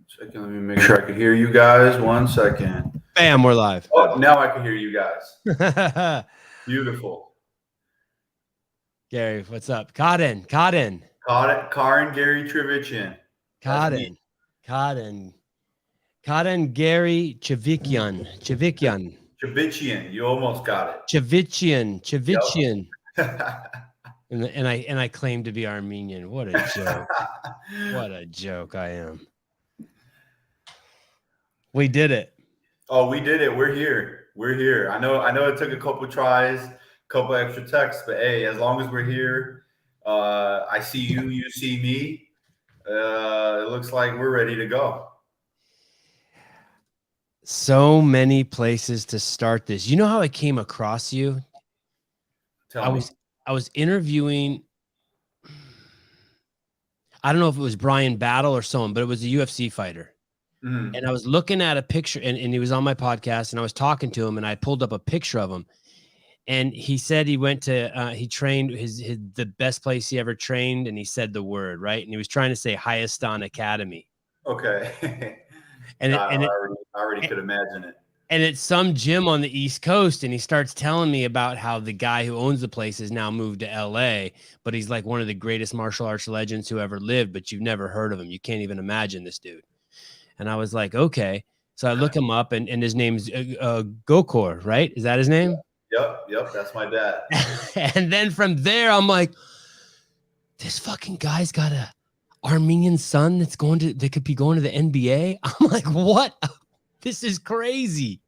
Second, let me make sure I can hear you guys. 1 second. Bam, we're live. Oh, now I can hear you guys. Beautiful. Gary, what's up? Cotton. Karin Gary Chivichyan. Cotton, Gary Chivichyan. Chivichyan. You almost got it. Chivichyan. Yep. And I claim to be Armenian. What a joke. What a joke I am. We did it. Oh, we did it. We're here. I know it took a couple tries, a couple extra texts, but hey, as long as we're here, I see you, you see me. It looks like we're ready to go. So many places to start this. You know how I came across you? Tell me. I was interviewing, I don't know if it was Brian Battle or someone, but it was a UFC fighter. Mm-hmm. And I was looking at a picture, and he was on my podcast, and I was talking to him, and I pulled up a picture of him. And he said he went to, he trained the best place he ever trained, and he said the word, right? And he was trying to say Hayastan Academy. Okay. And I already could imagine it. And it's some gym on the East Coast, and he starts telling me about how the guy who owns the place has now moved to LA, but he's like one of the greatest martial arts legends who ever lived, but you've never heard of him. You can't even imagine this dude. And I was like, okay. So I look him up, and his name's Gokor, right? Is that his name? Yep. That's my dad. And then from there, I'm like, this fucking guy's got a Armenian son that could be going to the NBA. I'm like, what? This is crazy.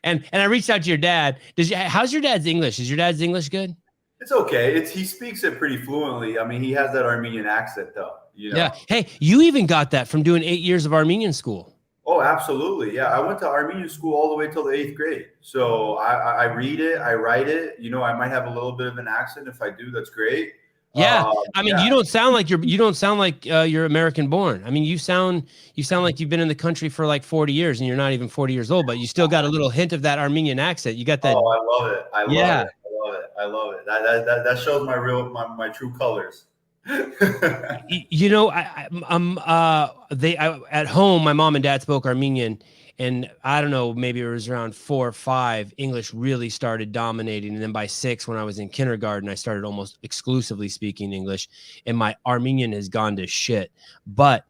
And I reached out to your dad. How's your dad's English? Is your dad's English good? It's okay. He speaks it pretty fluently. I mean, he has that Armenian accent though. You know? Yeah. Hey, you even got that from doing 8 years of Armenian school. Oh, absolutely. Yeah. I went to Armenian school all the way till the 8th grade. So I read it, I write it. You know, I might have a little bit of an accent. If I do, that's great. Yeah. I mean, you don't sound like you're American born. I mean, you sound like you've been in the country for like 40 years and you're not even 40 years old, but you still got a little hint of that Armenian accent. You got that. Oh, I love it. I love it. That shows my true colors. You know, at home, my mom and dad spoke Armenian, and I don't know, maybe it was around 4 or 5, English really started dominating. And then by 6, when I was in kindergarten, I started almost exclusively speaking English, and my Armenian has gone to shit. But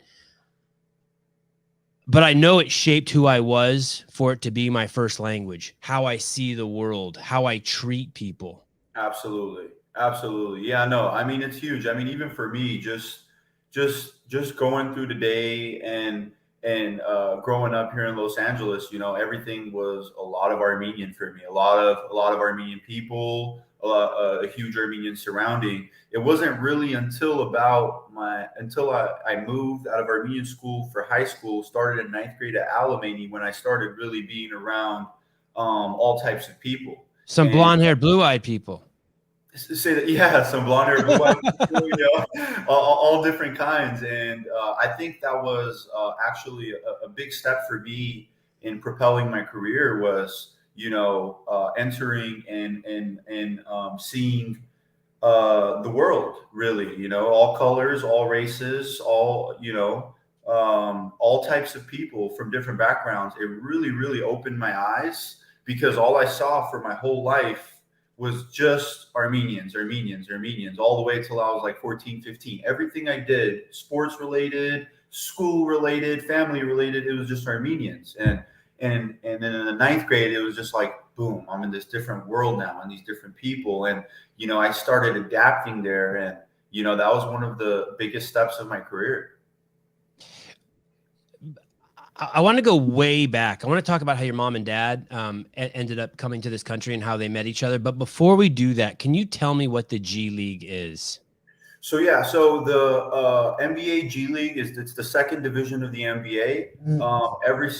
I know it shaped who I was for it to be my first language, how I see the world, how I treat people. Absolutely. Yeah, no, I mean, it's huge. I mean, even for me, just going through the day and growing up here in Los Angeles, you know, everything was a lot of Armenian for me. A lot of Armenian people, a huge Armenian surrounding. It wasn't really until I moved out of Armenian school for high school, started in 9th grade at Alamany, when I started really being around all types of people. Some blonde-haired, blue-eyed people. Say that, yeah, some blonde-haired, blue-eyed people, you know, all different kinds. And I think that was actually a big step for me in propelling my career, was, you know, entering and seeing the world, really, you know, all colors, all races, all, you know, all types of people from different backgrounds. It really, really opened my eyes, because all I saw for my whole life was just Armenians, all the way till I was like 14, 15. Everything I did, sports related, school related, family related, it was just Armenians. And then in the 9th grade, it was just like, boom, I'm in this different world now, and these different people. And, you know, I started adapting there. And, you know, that was one of the biggest steps of my career. I want to go way back. I want to talk about how your mom and dad ended up coming to this country and how they met each other. But before we do that, can you tell me what the G League is? So the NBA G League it's the second division of the NBA. Every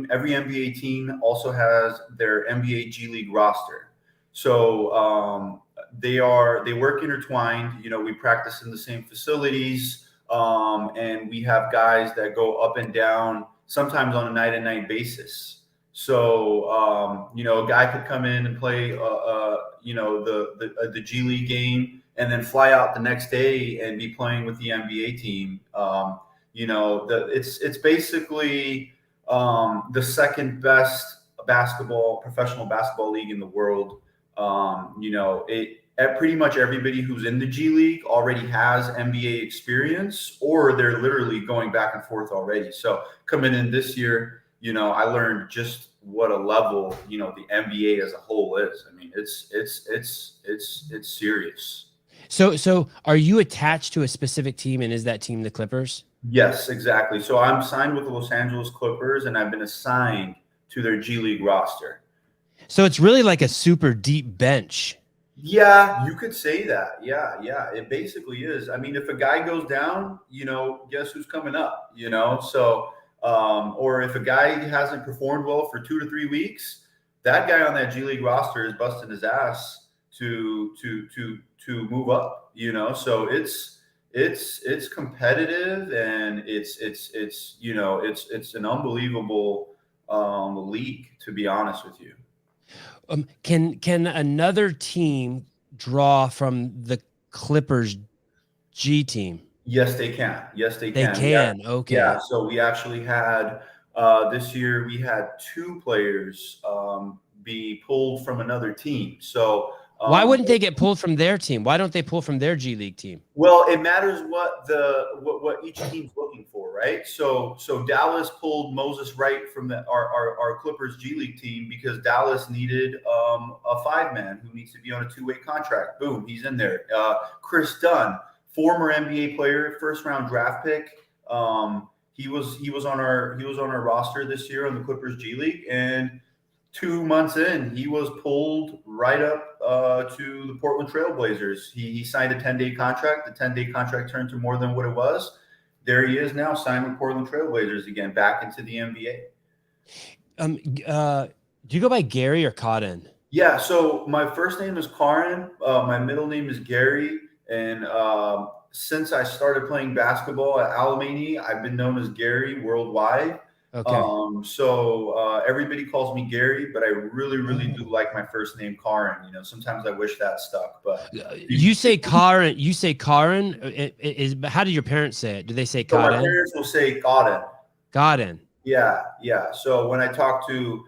NBA team also has their NBA G League roster. So they work intertwined. You know, we practice in the same facilities. And we have guys that go up and down, sometimes on a night-to-night basis. So, you know, a guy could come in and play, you know, the G League game, and then fly out the next day and be playing with the NBA team. It's basically the second best professional basketball league in the world. Pretty much everybody who's in the G League already has NBA experience, or they're literally going back and forth already. So coming in this year, I learned just what a level, the NBA as a whole is. I mean, it's serious. So are you attached to a specific team, and is that team the Clippers? Yes, exactly. So I'm signed with the Los Angeles Clippers, and I've been assigned to their G League roster. So it's really like a super deep bench. Yeah, you could say that. Yeah, it basically is. I mean, if a guy goes down, guess who's coming up? So or if a guy hasn't performed well for 2 to 3 weeks, that guy on that G League roster is busting his ass to move up. So it's competitive, and it's an unbelievable league, to be honest with you. Can another team draw from the Clippers G team? Yes, they can. Yes, they can. They can. Yeah. Okay. Yeah. So we actually had this year we had 2 players be pulled from another team. So why wouldn't they get pulled from their team? Why don't they pull from their G League team? Well, it matters what each team's looking for, right? So Dallas pulled Moses Wright from our Clippers G League team because Dallas needed a 5-man who needs to be on a 2-way contract. Boom, he's in there. Chris Dunn, former NBA player, first-round draft pick. He was on our roster this year on the Clippers G League, and 2 months in, he was pulled right up to the Portland Trail Blazers. He signed a 10-day contract. The 10-day contract turned to more than what it was. There he is now, signed with Portland Trail Blazers again, back into the NBA. Do you go by Gary or Cotton? Yeah, so my first name is Karin. My middle name is Gary. And since I started playing basketball at Alamany, I've been known as Gary worldwide. Okay. So everybody calls me Gary, but I really, really do like my first name, Karin. Sometimes I wish that stuck, but you say Karin. You say Karin. How do your parents say it? Do they say Karin? So my parents will say Karin. Karin. Yeah. So when I talk to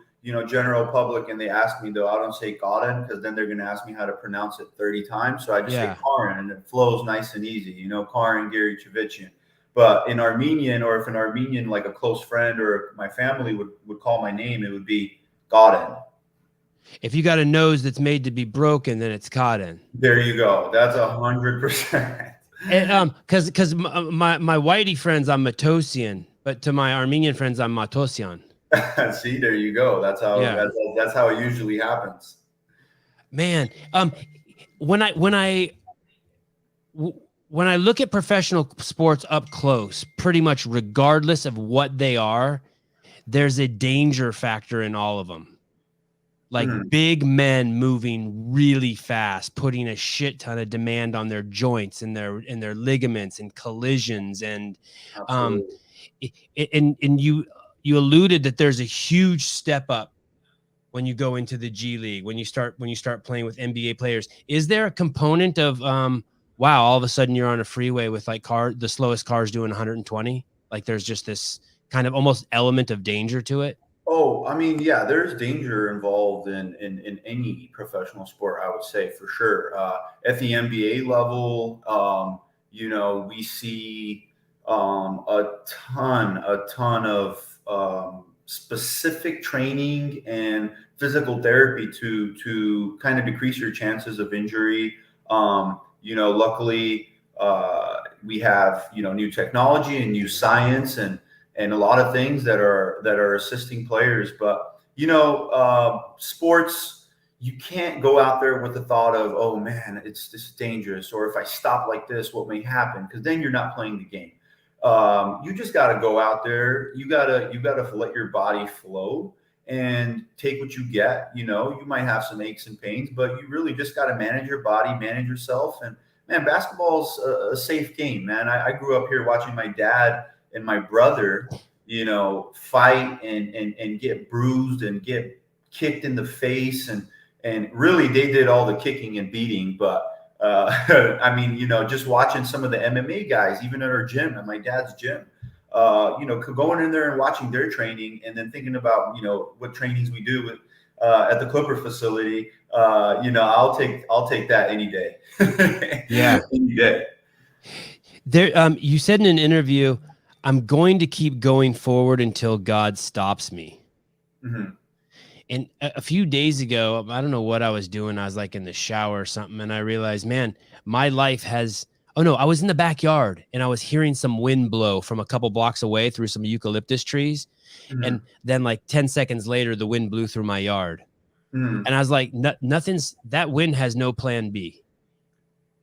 general public and they ask me, though, I don't say Karin because then they're going to ask me how to pronounce it 30 times. So I just say Karin, and it flows nice and easy. Karin, Gary, Chivichyan. But in Armenian, or if an Armenian, like a close friend or my family would call my name, it would be Godin. If you got a nose that's made to be broken, then it's Godin. There you go. That's 100%. And because my whitey friends, I'm Matosian, but to my Armenian friends, I'm Matosian. See, there you go. That's how that's how it usually happens. Man, when I look at professional sports up close, pretty much regardless of what they are, there's a danger factor in all of them. Like big men moving really fast, putting a shit ton of demand on their joints and their ligaments and collisions. And you alluded that there's a huge step up when you go into the G League, when you start playing with NBA players. Is there a component of wow, all of a sudden you're on a freeway with like the slowest cars doing 120? Like there's just this kind of almost element of danger to it? Oh, I mean, yeah, there's danger involved in any professional sport, I would say, for sure. At the NBA level, we see a ton of specific training and physical therapy to kind of decrease your chances of injury. Luckily, we have new technology and new science and a lot of things that are assisting players. But sports, you can't go out there with the thought of, oh man, this is dangerous, or if I stop like this, what may happen? Because then you're not playing the game. You just got to go out there. You gotta let your body flow and take what you get. You might have some aches and pains, but you really just got to manage your body, manage yourself. And man, basketball's a safe game, man. I grew up here watching my dad and my brother, fight and get bruised and get kicked in the face. And really they did all the kicking and beating. But I mean, just watching some of the MMA guys, even at our gym, at my dad's gym, going in there and watching their training, and then thinking about, what trainings we do with at the Clipper facility. I'll take that any day. Yeah. Any day. There, you said in an interview, I'm going to keep going forward until God stops me. Mm-hmm. And a few days ago, I don't know what I was doing. I was like in the shower or something, and I realized, man, my life has. Oh no, I was in the backyard and I was hearing some wind blow from a couple blocks away through some eucalyptus trees. Mm-hmm. And then like 10 seconds later, the wind blew through my yard. Mm-hmm. And I was like, that wind has no plan B.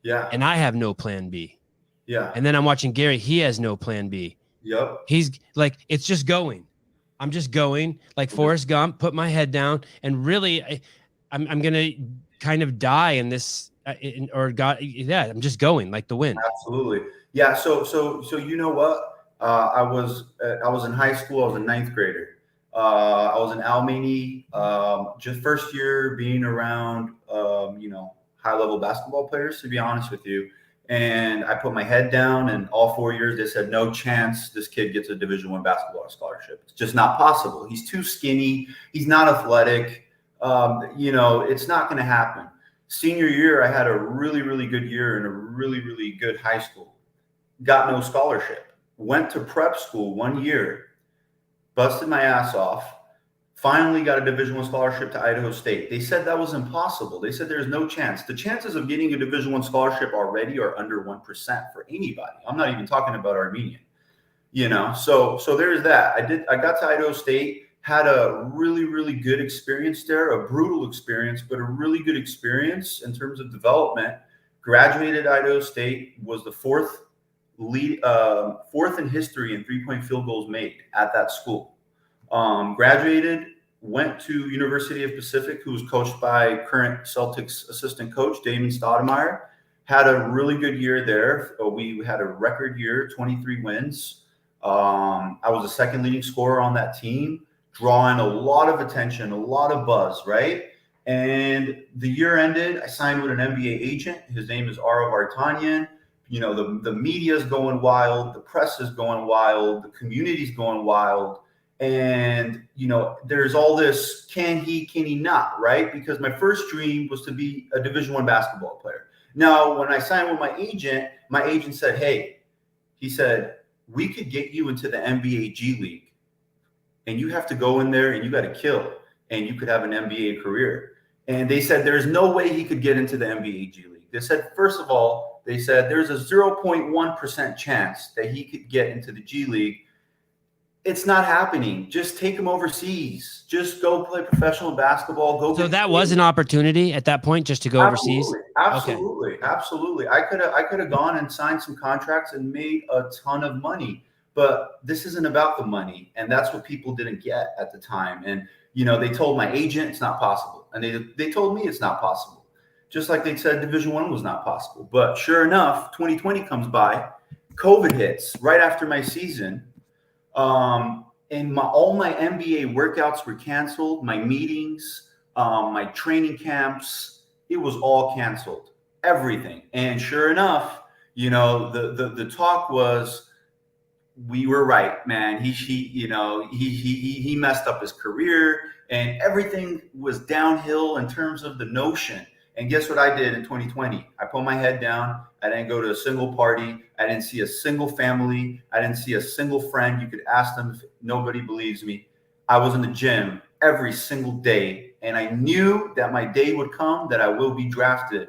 Yeah. And I have no plan B. Yeah. And then I'm watching Gary. He has no plan B. Yep. He's like, it's just going. I'm just going like Forrest Gump, put my head down. And really, I'm going to kind of die in this I'm just going like the wind. Absolutely. Yeah. So you know what? I was in high school. I was a ninth grader. I was in Armenian, just first year being around, high level basketball players, to be honest with you. And I put my head down, and all 4 years they said, no chance this kid gets a Division I basketball scholarship. It's just not possible. He's too skinny. He's not athletic. It's not going to happen. Senior year, I had a really, really good year in a really, really good high school. Got no scholarship. Went to prep school 1 year, busted my ass off. Finally got a Division I scholarship to Idaho State. They said that was impossible. They said there's no chance. The chances of getting a Division I scholarship already are under 1% for anybody. I'm not even talking about Armenian. So there's that. I got to Idaho State, had a really, really good experience there, a brutal experience, but a really good experience in terms of development. Graduated Idaho State, was the fourth in history in three-point field goals made at that school. Graduated, went to University of Pacific, who was coached by current Celtics assistant coach Damon Stoudemire. Had a really good year there. We had a record year, 23 wins. I was the second leading scorer on that team, drawing a lot of attention, a lot of buzz, right? And the year ended. I signed with an NBA agent. His name is Ara Vartanyan. The media is going wild. The press is going wild. The community's going wild. And, there's all this, can he not, right? Because my first dream was to be a Division I basketball player. Now, when I signed with my agent said, hey, he said, we could get you into the NBA G League, and you have to go in there and you got to kill, and you could have an NBA career. And they said, there's no way he could get into the NBA G League. They said, first of all, there's a 0.1% chance that he could get into the G League. It's not happening. Just take him overseas. Just go play professional basketball. So that was an opportunity at that point, just to go overseas? Absolutely. Okay. Absolutely. I could have gone and signed some contracts and made a ton of money, but this isn't about the money. And that's what people didn't get at the time. And, they told my agent it's not possible. And they told me it's not possible. Just like they said Division I was not possible. But sure enough, 2020 comes by, COVID hits right after my season. And all my NBA workouts were canceled, my meetings, my training camps, it was all canceled, everything. And sure enough, the talk was, we were right, man. He messed up his career, and everything was downhill in terms of the notion. And guess what I did in 2020? I put my head down. I didn't go to a single party. I didn't see a single family. I didn't see a single friend. You could ask them if nobody believes me. I was in the gym every single day, and I knew that my day would come that I will be drafted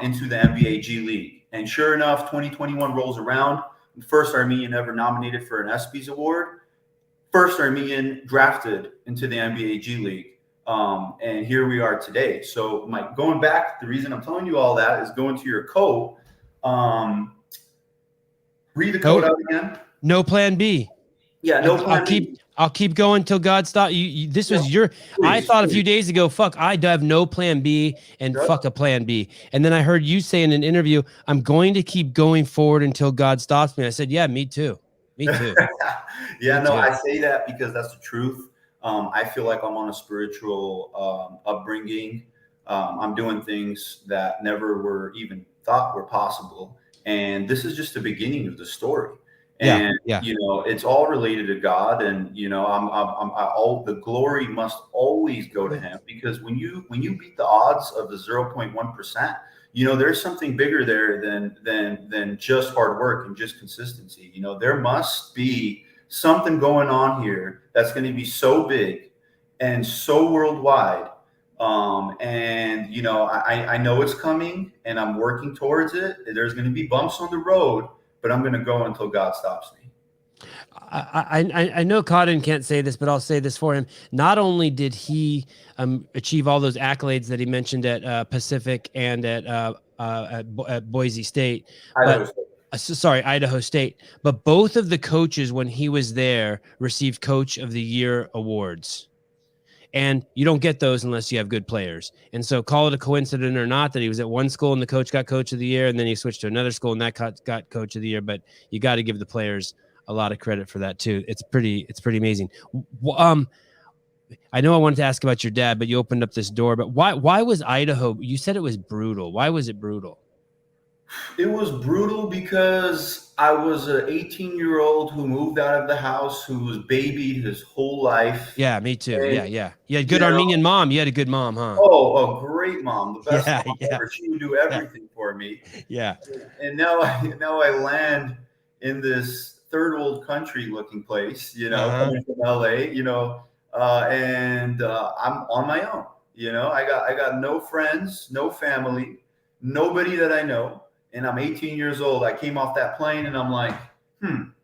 into the NBA G League. And sure enough, 2021 rolls around. The first Armenian ever nominated for an ESPYs award. First Armenian drafted into the NBA G League. And here we are today. So going back, the reason I'm telling you all that is going to your code. Read the code out again. No plan B. Yeah, no plan B. I'll keep going till God stops. This was your. Please, I thought a few days ago, fuck, I have no plan B and fuck a plan B. And then I heard you say in an interview, I'm going to keep going forward until God stops me. I said, yeah, me too. Me too. I say that because that's the truth. I feel like I'm on a spiritual upbringing. I'm doing things that never were even thought were possible. And this is just the beginning of the story. Yeah, And yeah. it's all related to God, and all the glory must always go to Him, because when you beat the odds of the 0.1%, there's something bigger there than just hard work and just consistency. There must be something going on here that's going to be so big and so worldwide. I know it's coming, and I'm working towards it. There's going to be bumps on the road, but I'm going to go until God stops me. I know Cotton can't say this, but I'll say this for him. Not only did he achieve all those accolades that he mentioned at Pacific and at Boise State, Idaho but State. sorry, Idaho State, but both of the coaches when he was there received Coach of the Year awards. And you don't get those unless you have good players. And so call it a coincidence or not that he was at one school and the coach got Coach of the Year, and then he switched to another school and that got Coach of the Year. But you got to give the players a lot of credit for that too. It's pretty amazing. I know I wanted to ask about your dad, but you opened up this door. But why was Idaho? You said it was brutal. Why was it brutal? It was brutal because I was an 18-year-old who moved out of the house, who was babied his whole life. Yeah, me too. And, Yeah. You had a good Armenian mom. You had a good mom, huh? Oh, a great mom, the best Yeah, mom ever. She would do everything for me. Yeah. And now I land in this third world country looking place, coming from LA, and I'm on my own. I got no friends, no family, nobody that I know. And I'm 18 years old. I came off that plane and I'm like,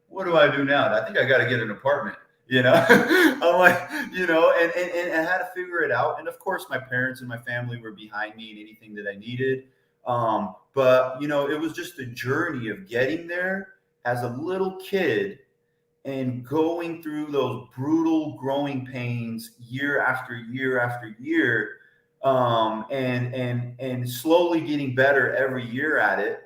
what do I do now? I think I got to get an apartment. I'm like, and I had to figure it out. And of course, my parents and my family were behind me in anything that I needed. But it was just a journey of getting there as a little kid and going through those brutal growing pains year after year after year, and slowly getting better every year at it.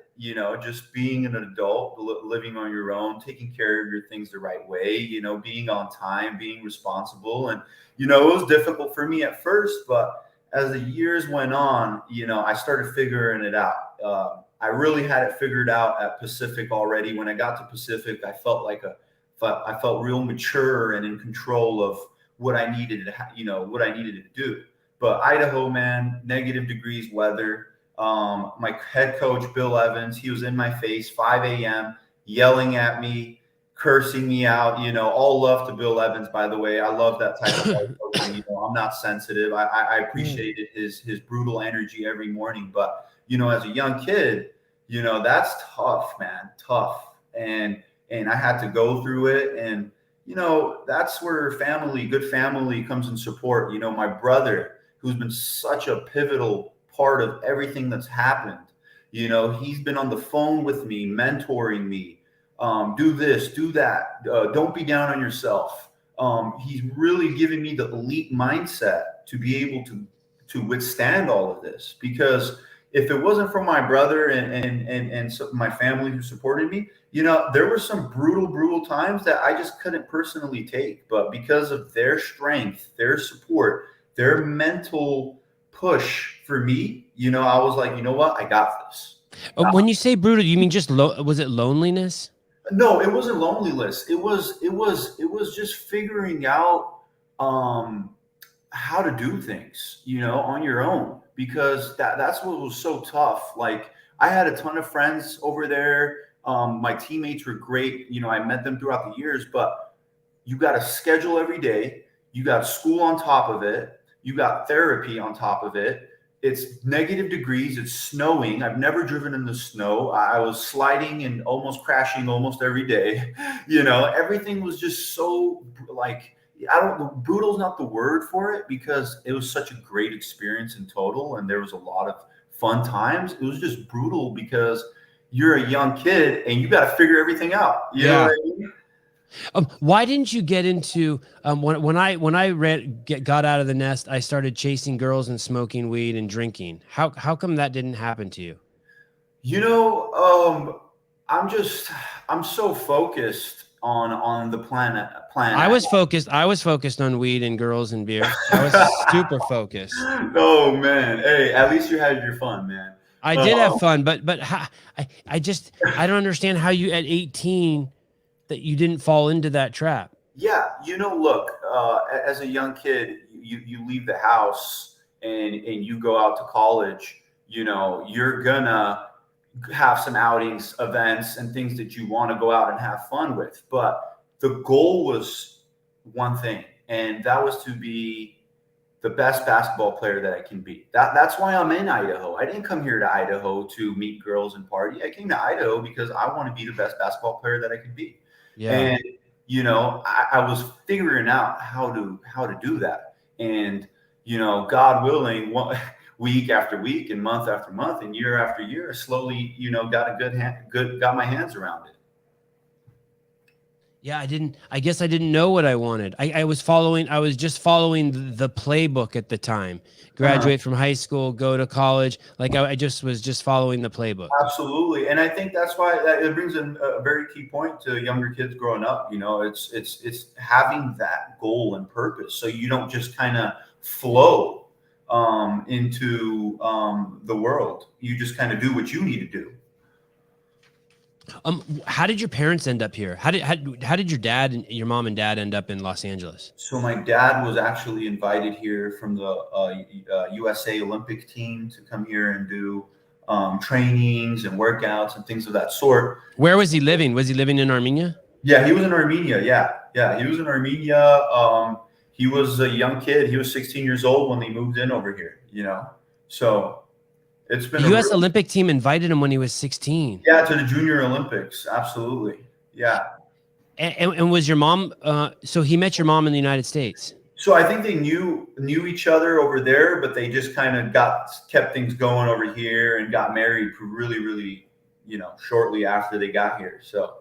Just being an adult, living on your own, taking care of your things the right way. Being on time, being responsible, and it was difficult for me at first, but as the years went on, I started figuring it out. I really had it figured out at Pacific already. When I got to Pacific, I felt real mature and in control of what I needed to do. But Idaho, man, negative degrees weather. My head coach, Bill Evans, he was in my face, 5 a.m., yelling at me, cursing me out. All love to Bill Evans, by the way. I love that type of coaching. I'm not sensitive. I appreciated his brutal energy every morning. But, as a young kid, that's tough, man, tough. And I had to go through it. And, that's where good family comes in support. My brother, who's been such a pivotal part of everything that's happened. He's been on the phone with me, mentoring me. Do this, do that. Don't be down on yourself. He's really giving me the elite mindset to be able to withstand all of this. Because if it wasn't for my brother and my family who supported me, there were some brutal times that I just couldn't personally take. But because of their strength, their support, their mental push for me, I was like, you know what? I got this. When you say brutal, you mean just was it loneliness? No, it wasn't loneliness. It was just figuring out how to do things, on your own, because that's what was so tough. Like, I had a ton of friends over there. My teammates were great. I met them throughout the years, but you got to schedule every day. You got school on top of it. You got therapy on top of it. It's negative degrees. It's snowing. I've never driven in the snow. I was sliding and almost crashing almost every day. Everything was just so brutal is not the word for it, because it was such a great experience in total. And there was a lot of fun times. It was just brutal because you're a young kid and you got to figure everything out. You know what I mean? Why didn't you get into when I got out of the nest, I started chasing girls and smoking weed and drinking. How come that didn't happen to you? I'm so focused on the planet. I was focused on weed and girls and beer. I was super focused. Oh man, hey, at least you had your fun, man. I did have fun, but I don't understand how you at 18 that you didn't fall into that trap? Yeah, look, as a young kid, you leave the house and you go out to college. You're gonna have some outings, events, and things that you want to go out and have fun with. But the goal was one thing, and that was to be the best basketball player that I can be. That's why I'm in Idaho. I didn't come here to Idaho to meet girls and party. I came to Idaho because I want to be the best basketball player that I can be. Yeah. And I was figuring out how to do that. And God willing, week after week and month after month and year after year, slowly, got got my hands around it. Yeah, I guess I didn't know what I wanted. I was just following the playbook at the time. Graduate from high school, go to college. Like I just was just following the playbook. Absolutely. And I think that's why it brings in a very key point to younger kids growing up. It's having that goal and purpose. So you don't just kind of flow into the world. You just kind of do what you need to do. How did your parents end up here? How did your dad and your mom and dad end up in Los Angeles? So my dad was actually invited here from the USA Olympic team to come here and do trainings and workouts and things of that sort. Where was he living? Was he living in Armenia? Yeah, he was in Armenia. Yeah, he was in Armenia. He was a young kid. He was 16 years old when they moved in over here. So it's been the U.S. Olympic team invited him when he was 16. Yeah, to the Junior Olympics. Absolutely. Yeah. And was your mom? So he met your mom in the United States. So I think they knew each other over there, but they just kind of kept things going over here and got married really, really, shortly after they got here. So.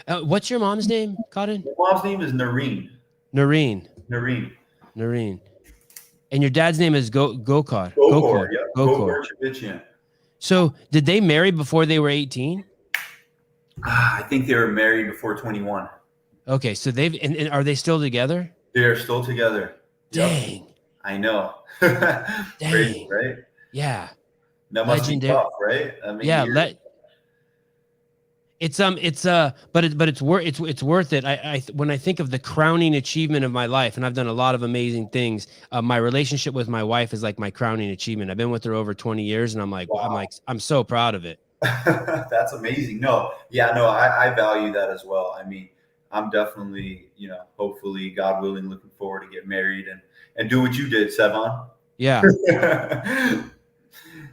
What's your mom's name, Cotton? My mom's name is Noreen. Noreen. And your dad's name is Gokor. Gokor, yeah. Gokor Chivichyan. So did they marry before they were 18? I think they were married before 21. Okay, so and are they still together? They are still together. Dang. Yep. I know. Dang. Crazy, right? Yeah. That must be tough, right? I mean, yeah. But it's worth it. I when I think of the crowning achievement of my life, and I've done a lot of amazing things. My relationship with my wife is like my crowning achievement. I've been with her over 20 years, and wow. I'm so proud of it. That's amazing. I value that as well. I mean, I'm definitely, hopefully, God willing, looking forward to get married and do what you did, Sevan. Yeah.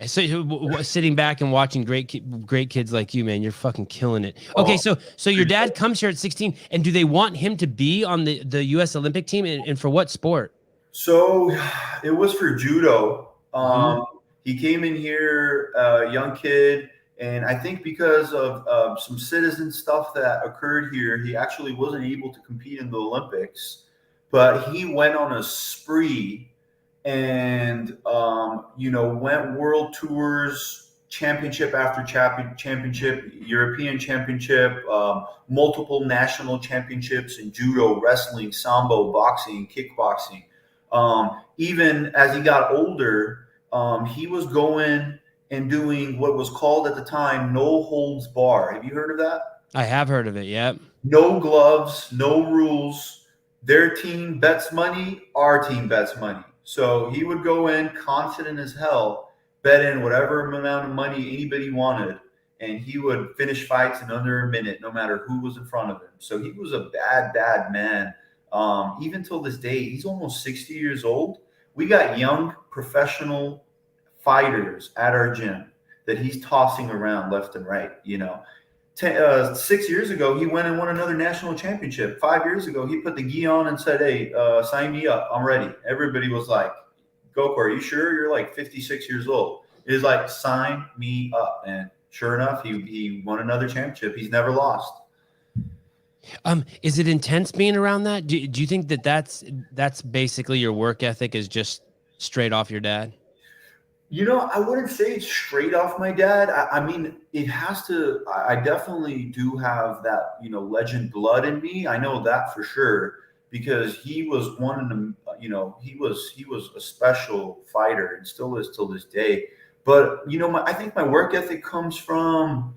So sitting back and watching great kids like you, man, you're fucking killing it. Okay, so your dad comes here at 16, and do they want him to be on the U.S. Olympic team, and for what sport? So it was for judo. He came in here, a young kid, and I think because of some citizen stuff that occurred here, he actually wasn't able to compete in the Olympics, but he went on a spree and went world tours, championship after championship, European championship, multiple national championships in judo, wrestling, sambo, boxing, kickboxing. Even as he got older, he was going and doing what was called at the time no holds bar. Have you heard of that? I have heard of it. Yep. No gloves, no rules. Their team bets money, our team bets money. So he would go in confident as hell, bet in whatever amount of money anybody wanted, and he would finish fights in under a minute, no matter who was in front of him. So he was a bad man. Even till this day, he's almost 60 years old. We got young professional fighters at our gym that he's tossing around left and right. 6 years ago, he went and won another national championship. 5 years ago, he put the gi on and said, "Hey, sign me up. I'm ready." Everybody was like, "Gokor, are you sure? You're like 56 years old." He's like, "Sign me up." And sure enough, he won another championship. He's never lost. Is it intense being around that? Do you think that's basically your work ethic is just straight off your dad? I wouldn't say it's straight off my dad. I mean, it has to. I definitely do have that, legend blood in me. I know that for sure because he was one of them. He was a special fighter and still is till this day. But I think my work ethic comes from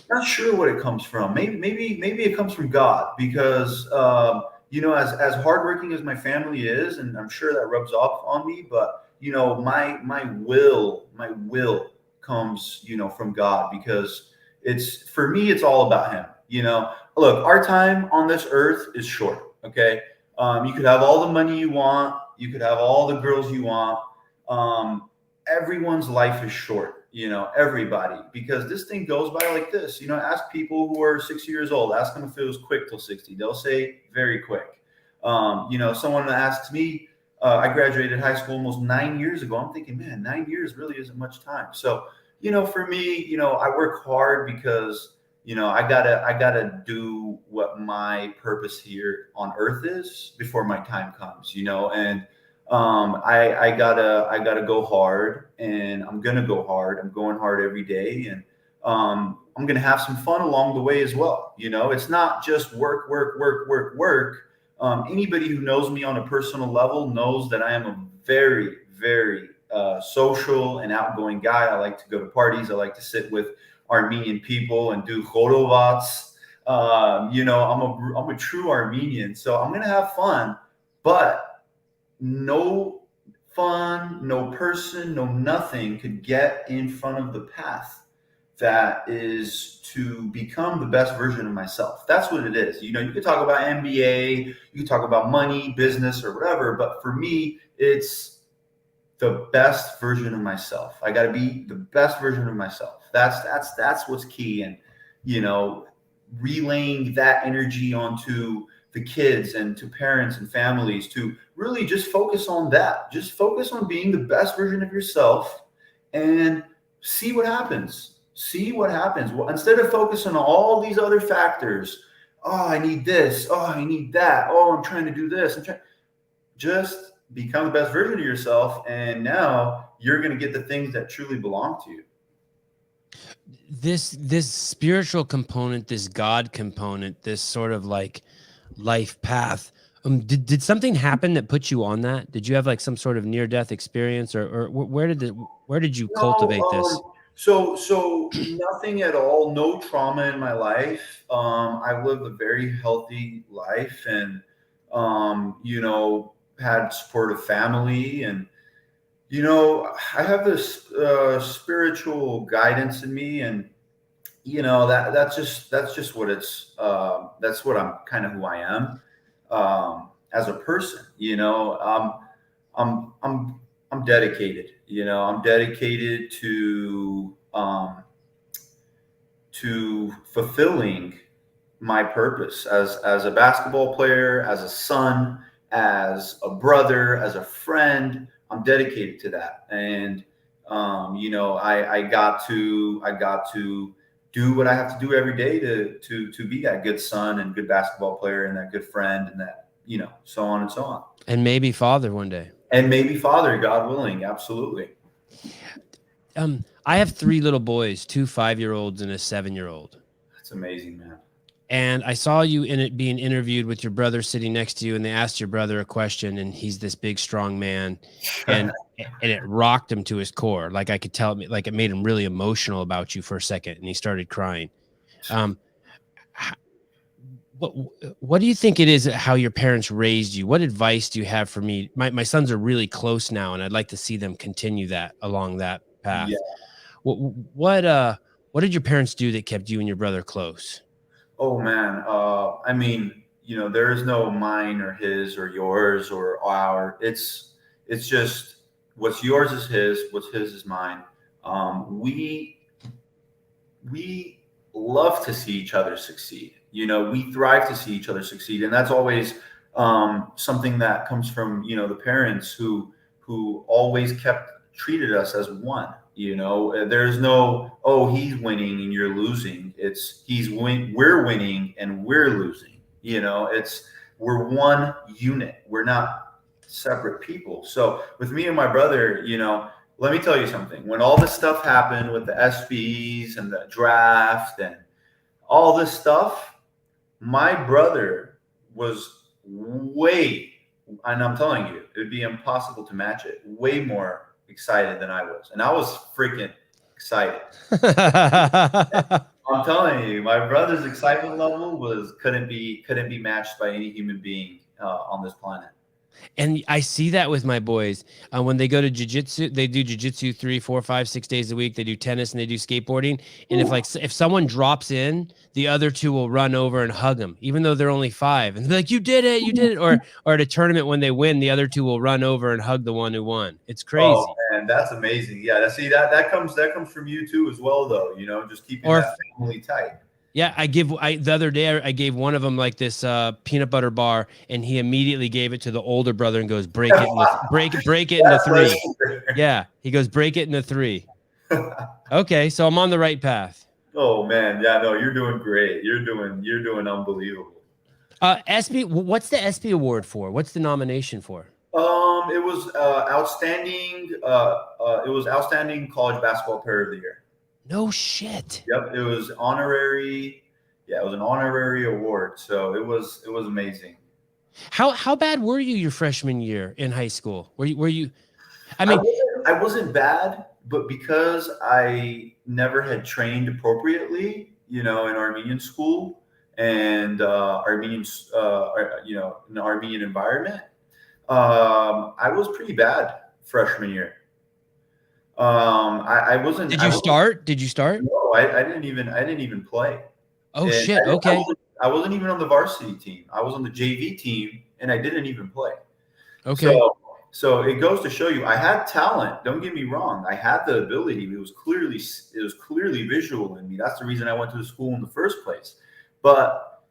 Not sure what it comes from. Maybe it comes from God because as hardworking as my family is, and I'm sure that rubs off on me. But my will comes from God because it's for me. It's all about Him. Look, our time on this earth is short. Okay, you could have all the money you want. You could have all the girls you want. Everyone's life is short, everybody, because this thing goes by like this. Ask people who are 60 years old, ask them if it was quick till 60. They'll say very quick. Someone asks me, I graduated high school almost 9 years ago. I'm thinking, man, 9 years really isn't much time. So, for me, I work hard because, I gotta do what my purpose here on earth is before my time comes, and I gotta go hard, and I'm gonna go hard. I'm going hard every day, and I'm gonna have some fun along the way as well. It's not just work, work, work, work, work. Anybody who knows me on a personal level knows that I am a very, very social and outgoing guy. I like to go to parties. I like to sit with Armenian people and do chorovats. I'm a true Armenian, so I'm gonna have fun, but no fun, no person, no nothing could get in front of the path that is to become the best version of myself. That's what it is. You could talk about MBA, you could talk about money, business, or whatever, but for me, it's the best version of myself. I got to be the best version of myself. That's what's key, and relaying that energy onto the kids and to parents and families to really just focus on that. Just focus on being the best version of yourself and see what happens. See what happens. Well, instead of focusing on all these other factors, oh, I need this. Oh, I need that. Oh, I'm trying to do this. Just become the best version of yourself. And now you're going to get the things that truly belong to you. This spiritual component, this God component, this sort of like life path. Did something happen that put you on that? Did you have like some sort of near death experience, or where did you cultivate this? So nothing at all, no trauma in my life. I've lived a very healthy life, and had supportive family, and I have this spiritual guidance in me, and that's just what it's that's what I'm kind of who I am as a person. I'm dedicated. I'm dedicated to fulfilling my purpose as a basketball player, as a son, as a brother, as a friend. I'm dedicated to that, and I got to do what I have to do every day to be that good son and good basketball player and that good friend and that so on and so on. And maybe father one day. And maybe father, God willing. Absolutely. I have 3 little boys, 2 5-year-olds and a 7-year-old. That's amazing, man. And I saw you in it being interviewed with your brother sitting next to you, and they asked your brother a question, and he's this big, strong man, and it rocked him to his core. Like I could tell, like it made him really emotional about you for a second, and he started crying. What do you think it is how your parents raised you? What advice do you have for me? My sons are really close now, and I'd like to see them continue that along that path. Yeah. What did your parents do that kept you and your brother close? Oh man. I mean, there is no mine or his or yours or our. It's just what's yours is his, what's his is mine. We love to see each other succeed. We thrive to see each other succeed, and that's always something that comes from the parents who always treated us as one. There's no, oh, he's winning and you're losing. It's we're winning and we're losing. We're one unit. We're not separate people. So with me and my brother, let me tell you something. When all this stuff happened with the SBs and the draft and all this stuff, my brother was way, and I'm telling you, it would be impossible to match it, way more excited than I was. And I was freaking excited. I'm telling you, my brother's excitement level couldn't be matched by any human being on this planet. And I see that with my boys. When they go to jujitsu, they do jujitsu 3, 4, 5, 6 days a week. They do tennis and they do skateboarding. And if someone drops in, the other two will run over and hug them, even though they're only 5. And they're like, "You did it, you did it!" Or at a tournament when they win, the other two will run over and hug the one who won. It's crazy. Oh man, that's amazing. Yeah, see that comes from you too as well, though. Just keeping that family tight. Yeah, the other day I gave one of them like this peanut butter bar, and he immediately gave it to the older brother and goes, break it into 3. Yeah, he goes, break it into 3. Okay, so I'm on the right path. Oh man, yeah, no, you're doing great. You're doing unbelievable. SB, what's the SB award for? What's the nomination for? It was outstanding. It was outstanding college basketball player of the year. No shit. Yep, it was honorary. Yeah, it was an honorary award. So it was amazing. How bad were you your freshman year in high school? Were you? I mean, I wasn't bad, but because I never had trained appropriately, in Armenian school and in an Armenian environment, I was pretty bad freshman year. I wasn't. Did you start? Did you start? No, I didn't even play. Oh shit! Okay. I wasn't even on the varsity team. I was on the JV team, and I didn't even play. Okay. So it goes to show you, I had talent. Don't get me wrong. I had the ability. It was clearly visual in me. That's the reason I went to the school in the first place. But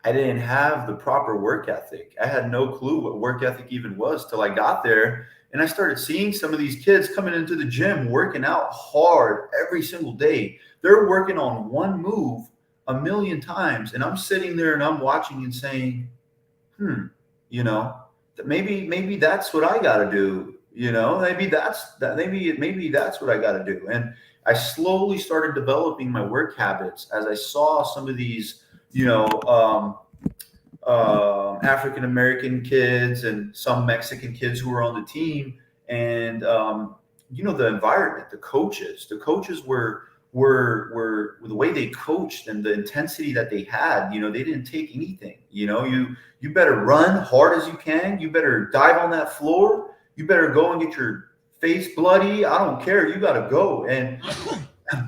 I didn't have the proper work ethic. I had no clue what work ethic even was till I got there. And I started seeing some of these kids coming into the gym, working out hard every single day. They're working on one move 1,000,000 times. And I'm sitting there and I'm watching and saying, maybe that's what I got to do. Maybe that's what I got to do. And I slowly started developing my work habits as I saw some of these, African-American kids and some Mexican kids who were on the team. And, the environment, the coaches were the way they coached and the intensity that they had, they didn't take anything. You better run hard as you can. You better dive on that floor. You better go and get your face bloody. I don't care. You got to go. And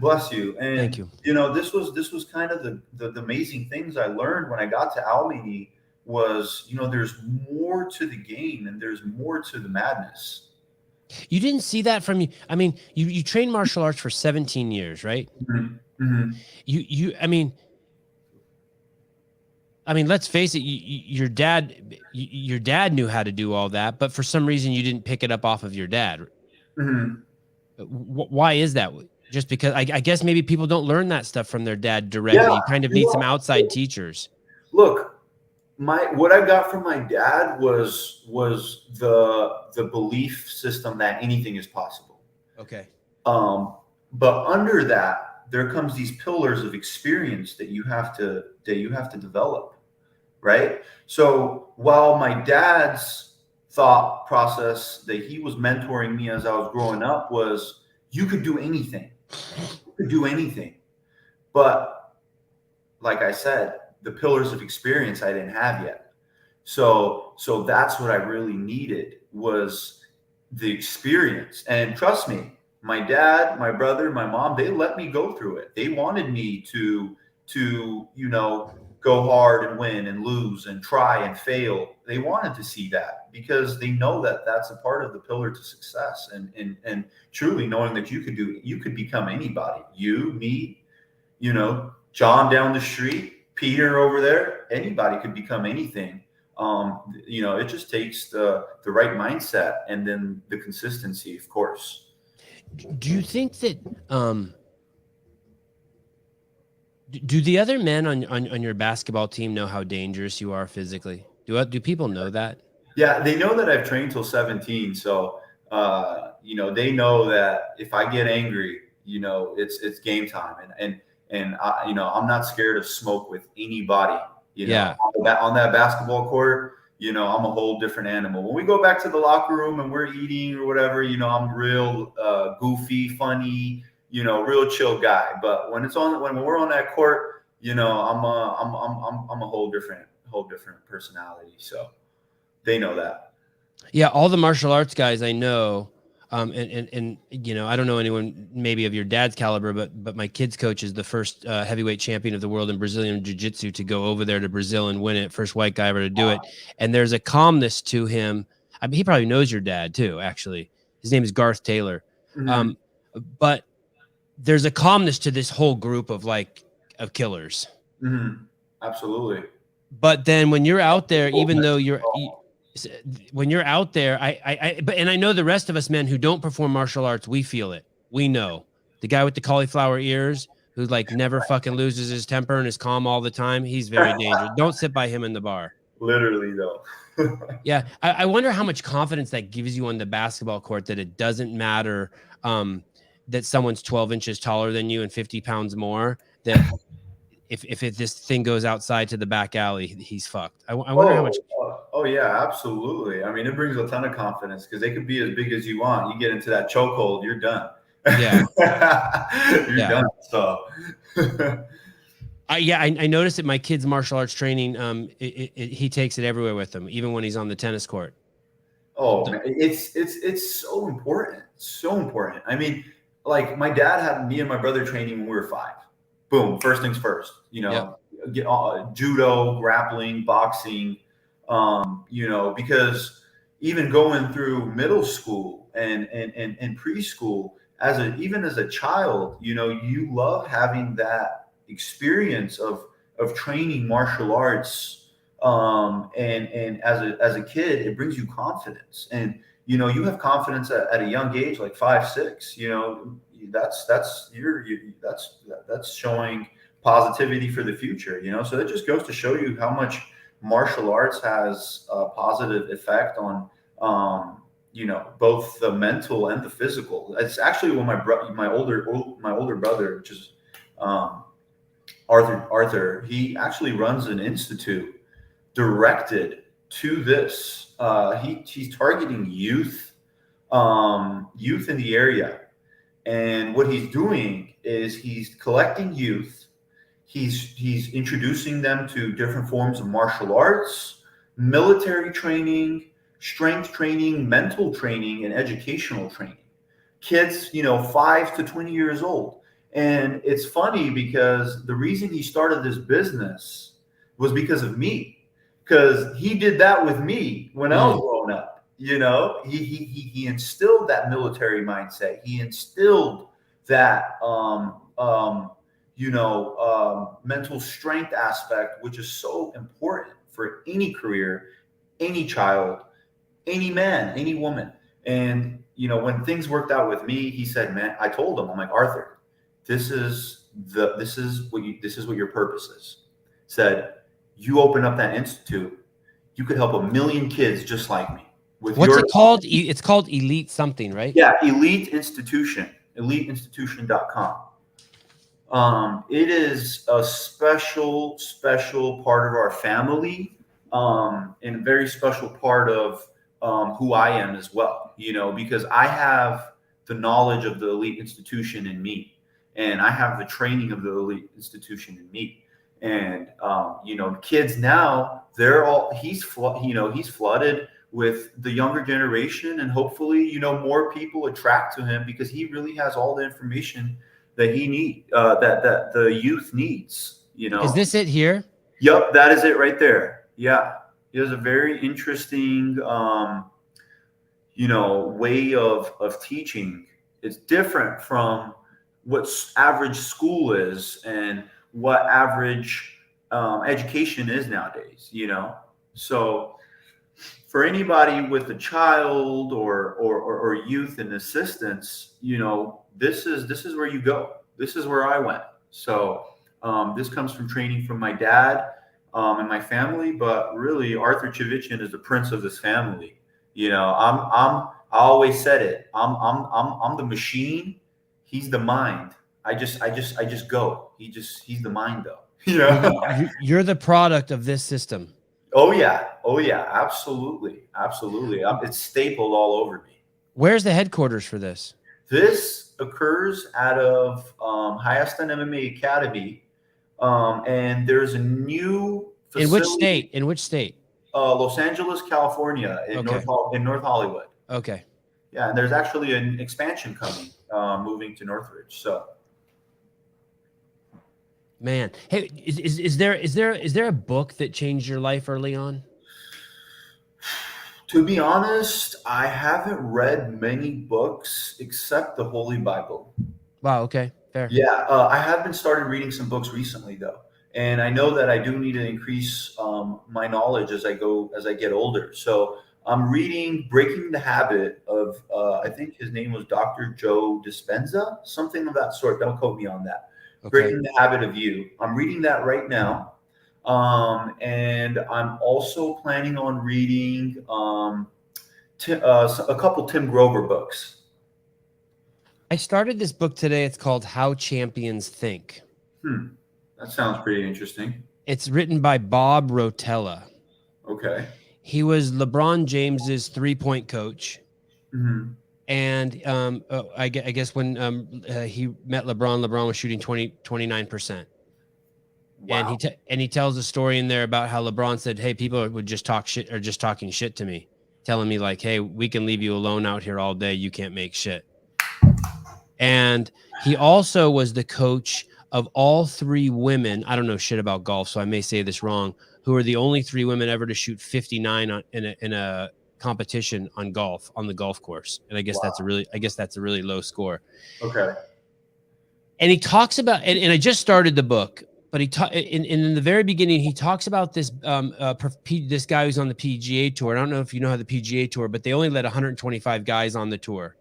bless you. And thank you. This was kind of the amazing things I learned when I got to Almini was, there's more to the game and there's more to the madness. You didn't see that from you. I mean, you trained martial arts for 17 years, right? Mm-hmm. I mean, let's face it. Your dad knew how to do all that, but for some reason you didn't pick it up off of your dad. Mm-hmm. Why is that? Just because I guess maybe people don't learn that stuff from their dad directly. Yeah, you kind of need some outside teachers. Look, what I got from my dad was the belief system that anything is possible. Okay. But under that, there comes these pillars of experience that you have to develop, right? So while my dad's thought process that he was mentoring me as I was growing up was, you could do anything. You could do anything. But like I said, the pillars of experience I didn't have yet. So that's what I really needed was the experience. And trust me, my dad, my brother, my mom, they let me go through it. They wanted me to go hard and win and lose and try and fail. They wanted to see that because they know that that's a part of the pillar to success and truly knowing that you could become anybody. You, me, John down the street, Peter over there, anybody could become anything. It just takes the right mindset and then the consistency, of course. Do you think that do the other men on your basketball team know how dangerous you are physically? Do people know that? Yeah, they know that I've trained till 17, so they know that if I get angry, it's game time, and I'm not scared of smoke with anybody. Yeah. On that basketball court, I'm a whole different animal. When we go back to the locker room and we're eating or whatever, I'm real goofy, funny, real chill guy. But when we're on that court, I'm a whole different personality. So they know that. Yeah, all the martial arts guys I know, and I don't know anyone maybe of your dad's caliber, but my kid's coach is the first heavyweight champion of the world in Brazilian jiu-jitsu to go over there to Brazil and win it. First white guy ever to do it. And there's a calmness to him. I mean, he probably knows your dad too, actually. His name is Garth Taylor. Mhm. But there's a calmness to this whole group of killers. Mhm. Absolutely. But then when you're out there, even though when you're out there, and I know the rest of us men who don't perform martial arts, we feel it. We know the guy with the cauliflower ears who never fucking loses his temper and is calm all the time. He's very dangerous. Don't sit by him in the bar. Literally though. Yeah. I wonder how much confidence that gives you on the basketball court, that it doesn't matter that someone's 12 inches taller than you and 50 pounds more, that if this thing goes outside to the back alley, he's fucked. I wonder how much. Oh yeah, absolutely. I mean, it brings a ton of confidence because they could be as big as you want. You get into that chokehold, you're done. Yeah. You're done. So. I noticed at my kid's martial arts training, he takes it everywhere with him, even when he's on the tennis court. Oh man, it's so important. So important. I mean, like my dad had me and my brother training when we were 5. Boom, first things first. Get judo, grappling, boxing. Because even going through middle school and preschool, even as a child, you love having that experience of training martial arts. And as a kid, it brings you confidence, and you have confidence at a young age, like 5, 6. That's showing positivity for the future. So it just goes to show you how much martial arts has a positive effect on both the mental and the physical. It's actually when my older brother, which is Arthur, he actually runs an institute directed to this. He's targeting youth in the area, and what he's doing is he's collecting youth. He's introducing them to different forms of martial arts, military training, strength training, mental training, and educational training. Kids, 5 to 20 years old. And it's funny because the reason he started this business was because of me, because he did that with me when I was growing up. He instilled that military mindset. He instilled that mental strength aspect, which is so important for any career, any child, any man, any woman. And when things worked out with me, he said, "Man," I told him, I'm like, "Arthur, this is what your purpose is." Said, "You open up that institute, you could help 1 million kids just like me." What's it called? It's called Elite something, right? Yeah, Elite Institution, eliteinstitution.com. It is a special part of our family, and a very special part of who I am as well, because I have the knowledge of the elite institution in me, and I have the training of the elite institution in me. And, kids now, he's flooded with the younger generation, and hopefully, more people attract to him because he really has all the information that that the youth needs. Is this it here? Yep, that is it right there. Yeah, he has a very interesting, way of teaching. It's different from what average school is and what average education is nowadays. So for anybody with a child or youth in assistance, this is where you go. This is where I went. So this comes from training from my dad and my family, but really Arthur Chivichyan is the prince of this family. I always said it. I'm the machine. He's the mind. I just go. He's the mind though. You're the product of this system. Oh yeah, absolutely. It's stapled all over me. Where's the headquarters for this? This occurs out of Hayastan MMA Academy, and there's a new facility. In which state? In which state? Los Angeles, California, in Okay. North Hollywood. Okay. Yeah, and there's actually an expansion coming, moving to Northridge. So, man, hey, is there a book that changed your life early on? to be honest, I haven't read many books except the Holy Bible. Wow. Okay. Fair. Yeah, I have been started reading some books recently though, and I know that I do need to increase my knowledge as I get older. So I'm reading Breaking the Habit of I think his name was Dr. Joe Dispenza, something of that sort. Don't quote me on that. Okay. Breaking the Habit of You. I'm reading that right now, and I'm also planning on reading a couple Tim Grover books. I started this book today. It's called How Champions Think. That sounds pretty interesting. It's written by Bob Rotella. Okay. He was LeBron James's 3-point coach. Mm-hmm. And I guess when he met LeBron, LeBron was shooting 29%. Wow. And he tells a story in there about how LeBron said, "Hey, people would just talk shit or just talking shit to me, telling me like, hey, we can leave you alone out here all day. You can't make shit." And he also was the coach of all 3 women. I don't know shit about golf, so I may say this wrong. Who are the only 3 women ever to shoot 59 in a competition on the golf course? And I guess that's a really low score. Okay. And he talks about, and I just started the book, but in the very beginning, he talks about this this guy who's on the PGA Tour. I don't know if you know how the PGA Tour, but they only let 125 guys on the tour.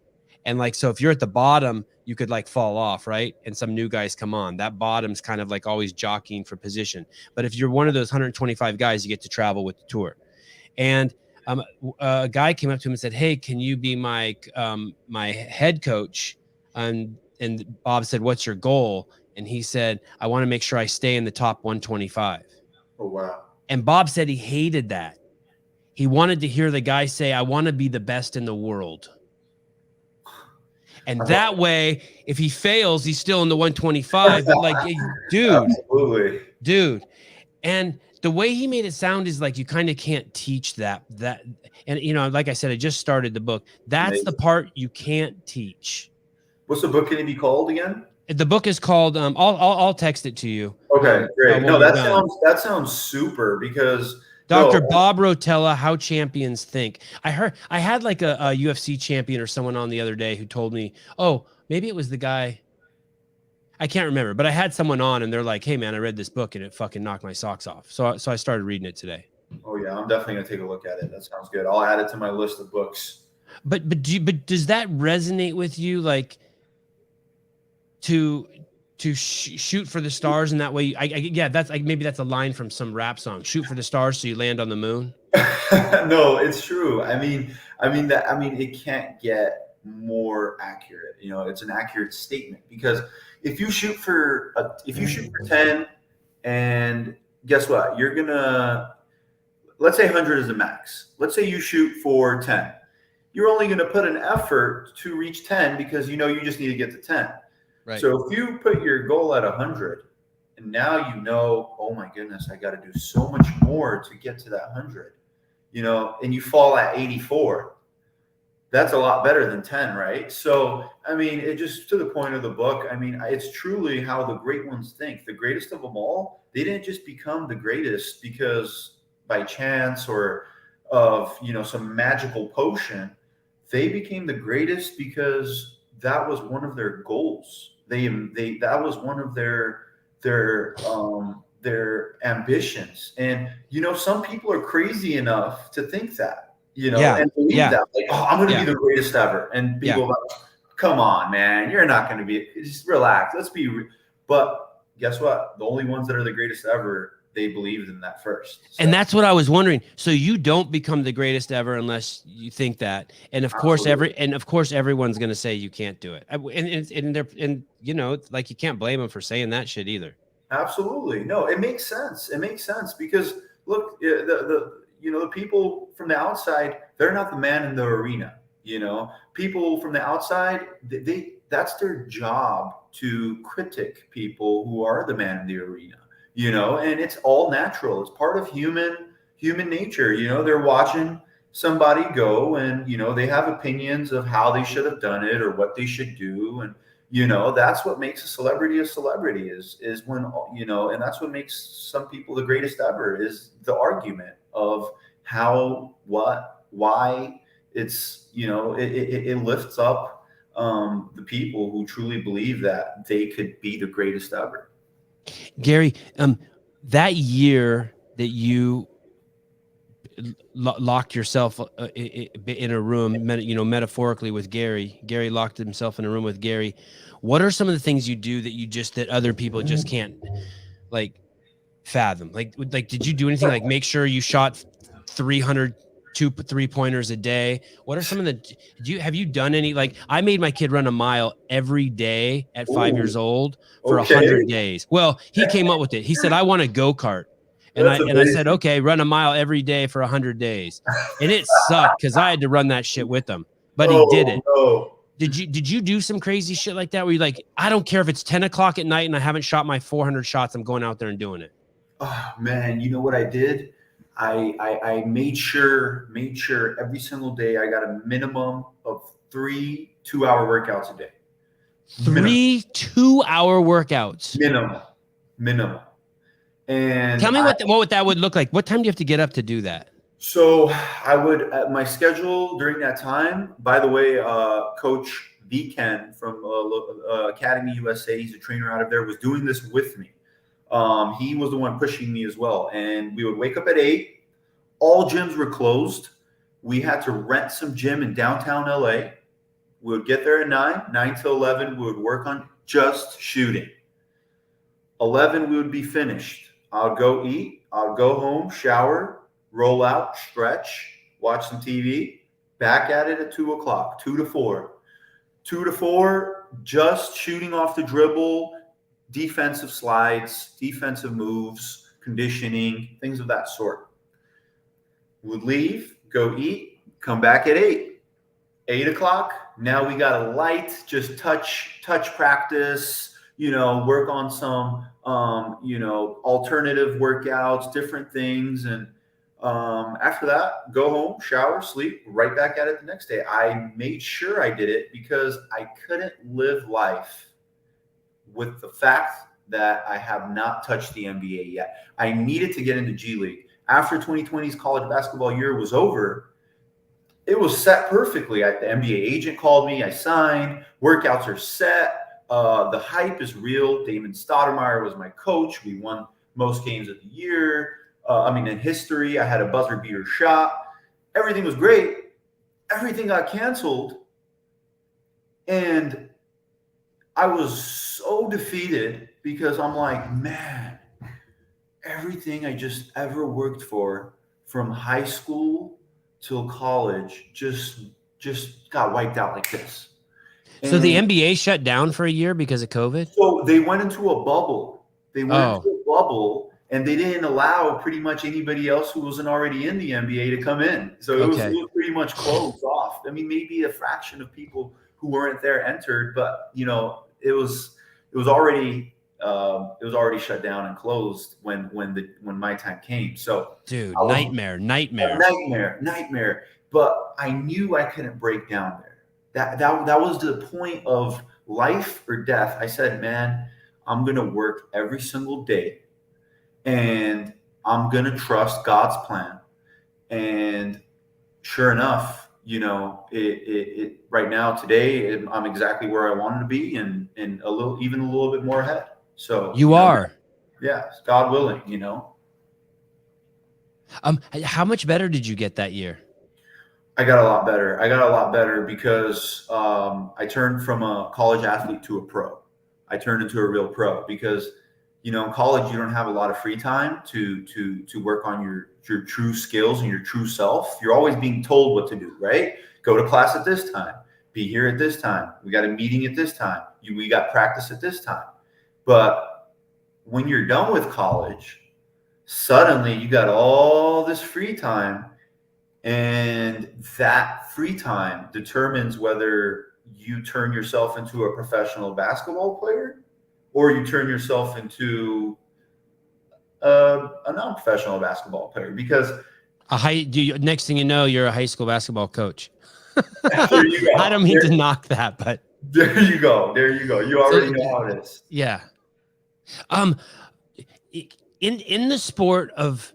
And like, so if you're at the bottom, you could like fall off, right? And some new guys come on. That bottom's kind of like always jockeying for position. But if you're one of those 125 guys, you get to travel with the tour. And a guy came up to him and said, "Hey, can you be my head coach?" And Bob said, "What's your goal?" And he said, "I want to make sure I stay in the top 125. Oh, wow. And Bob said he hated that. He wanted to hear the guy say, "I want to be the best in the world." And that way, if he fails, he's still in the 125. But like, dude, absolutely, dude. And the way he made it sound is like you kind of can't teach that. And you know, like I said, I just started the book. That's amazing. The part you can't teach. What's the book going to be called again? The book is called. I'll text it to you. Okay, great. No, that sounds super because. Dr. Bob Rotella, How Champions Think. I had like a UFC champion or someone on the other day who told me, oh, maybe it was the guy. I can't remember, but I had someone on and they're like, "Hey man, I read this book and it fucking knocked my socks off." So I started reading it today. Oh yeah, I'm definitely gonna take a look at it. That sounds good. I'll add it to my list of books. But does that resonate with you? Like to shoot for the stars, and that way, that's like, maybe that's a line from some rap song. Shoot for the stars so you land on the moon. No, it's true. I mean, it can't get more accurate. You know, it's an accurate statement because if you shoot for 10, and guess what, you're gonna, let's say 100 is the max. Let's say you shoot for 10. You're only gonna put an effort to reach 10 because you know you just need to get to 10. Right. So if you put your goal at 100, and now you know, oh my goodness, I got to do so much more to get to that 100, you know, and you fall at 84, that's a lot better than 10, right? So, I mean, it just, to the point of the book, I mean, it's truly how the great ones think. The greatest of them all, they didn't just become the greatest because by chance or of, you know, some magical potion. They became the greatest because that was one of their goals. That was one of their ambitions. And you know, some people are crazy enough to think that, you know, and believe that, like, oh, I'm going to be the greatest ever. And people are like, come on, man, you're not going to be. Just relax. Let's be. But guess what? The only ones that are the greatest ever, they believed in that first. So. And that's what I was wondering. So you don't become the greatest ever unless you think that. And of course, everyone's going to say you can't do it. And you know, like, you can't blame them for saying that shit either. Absolutely. No, it makes sense. It makes sense because look, the people from the outside, they're not the man in the arena. You know, people from the outside, that's their job to critique people who are the man in the arena, you know, and it's all natural. It's part of human nature. You know, they're watching somebody go and, you know, they have opinions of how they should have done it or what they should do. And, you know, that's what makes a celebrity is when, you know, and that's what makes some people the greatest ever is the argument of how, what, why. It's, you know, it lifts up the people who truly believe that they could be the greatest ever. Gary, that year that you locked yourself in a room, you know, metaphorically with Gary locked himself in a room with Gary. What are some of the things you do that other people just can't like fathom? Like, did you do anything like make sure you shot 300 3-pointers a day? What are some of the, have you done any, like I made my kid run a mile every day at 5 years old for 100 days. Well, he came up with it. He said, I want a go-kart. And I said, okay, run a mile every day for 100 days. And it sucked because I had to run that shit with him, but he did it. Did you do some crazy shit like that where you're like, I don't care if it's 10 o'clock at night and I haven't shot my 400 shots, I'm going out there and doing it? Oh man, you know what I did? I made sure every single day I got a minimum of 3 2-hour workouts a day. 3 2-hour workouts. Minimum. And tell me what that would look like. What time do you have to get up to do that? So I would, my schedule during that time, by the way, Coach Ken from Academy USA, he's a trainer out of there, was doing this with me. He was the one pushing me as well. And we would wake up at 8. All gyms were closed. We had to rent some gym in downtown LA. We would get there at 9 to 11. We would work on just shooting. 11, we would be finished. I'll go eat. I'll go home, shower, roll out, stretch, watch some TV, back at it at 2 o'clock, 2 to 4. 2 to 4, just shooting off the dribble, defensive slides, defensive moves, conditioning, things of that sort. Would leave, go eat, come back at 8. 8 o'clock, now we got a light, just touch practice, you know, work on some, you know, alternative workouts, different things. And after that, go home, shower, sleep, right back at it the next day. I made sure I did it because I couldn't live life with the fact that I have not touched the NBA yet. I needed to get into G League. After 2020's college basketball year was over, it was set perfectly. The NBA agent called me, I signed, workouts are set. The hype is real. Damon Stoudemire was my coach. We won most games of the year. In history, I had a buzzer beater shot. Everything was great. Everything got canceled. And I was so defeated because I'm like, man, everything I just ever worked for from high school till college just got wiped out like this. So the NBA shut down for a year because of COVID? So they went into a bubble. And they didn't allow pretty much anybody else who wasn't already in the NBA to come in. So it was pretty much closed off. I mean, maybe a fraction of people who weren't there entered, but you know, it was already shut down and closed when my time came. So dude, nightmare. But I knew I couldn't break down there. That was the point of life or death. I said, man, I'm going to work every single day and I'm going to trust God's plan. And sure enough, you know, it right now today, I'm exactly where I wanted to be and a little bit more ahead. So you are. Yes, God willing, you know. How much better did you get that year? I got a lot better because I turned from a college athlete to a pro. I turned into a real pro because, you know, in college you don't have a lot of free time to work on your true skills and your true self. You're always being told what to do, right? Go to class at this time, be here at this time. We got a meeting at this time. We got practice at this time. But when you're done with college, suddenly you got all this free time. And that free time determines whether you turn yourself into a professional basketball player, or you turn yourself into a non-professional basketball player. Because next thing you know, you're a high school basketball coach. there you go. I don't mean to knock that, but there you go. There you go. You already know how it is. Yeah. In the sport of,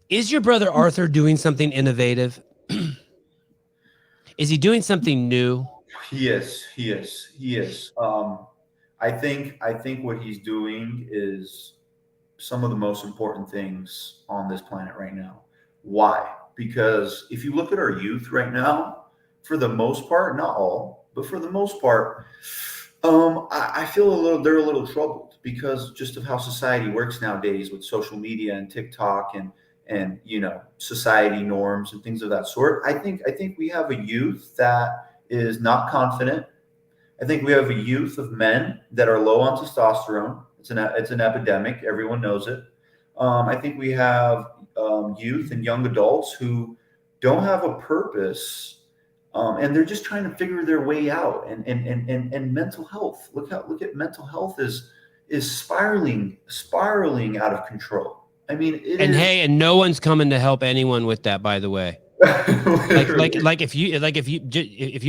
is your brother Arthur doing something innovative? Is he doing something new? He is. He is. He is. I think what he's doing is some of the most important things on this planet right now. Why? Because if you look at our youth right now, for the most part, not all, but for the most part, I feel they're a little troubled because just of how society works nowadays with social media and TikTok and society norms and things of that sort. I think we have a youth that is not confident. I think we have a youth of men that are low on testosterone. It's an epidemic. Everyone knows it. I think we have youth and young adults who don't have a purpose, and they're just trying to figure their way out. And mental health. Look at mental health is spiraling out of control. I mean, and no one's coming to help anyone with that, by the way. like if you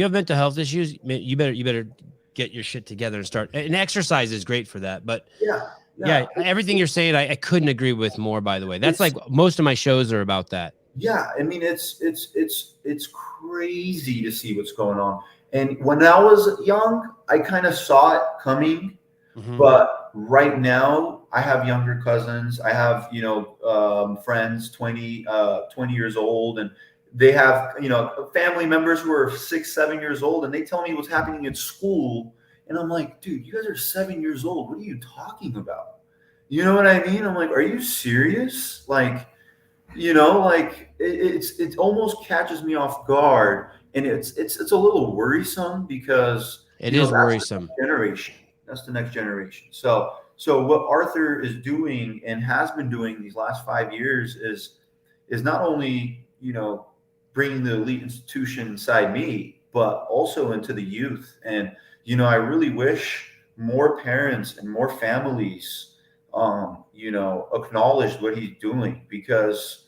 have mental health issues, you better get your shit together and start. And exercise is great for that. But yeah, everything you're saying, I couldn't agree with more. By the way, that's like most of my shows are about that. Yeah, I mean, it's crazy to see what's going on. And when I was young, I kind of saw it coming, but right now I have younger cousins. I have friends 20 years old, and they have family members who are 6, 7 years old, and they tell me what's happening at school, and I'm like, dude, you guys are 7 years old. What are you talking about? You know what I mean? I'm like, are you serious? Like, it almost catches me off guard, and it's a little worrisome because it is worrisome. That's the next generation. So what Arthur is doing and has been doing these last 5 years is not only bringing the elite institution inside me, but also into the youth. And I really wish more parents and more families acknowledged what he's doing, because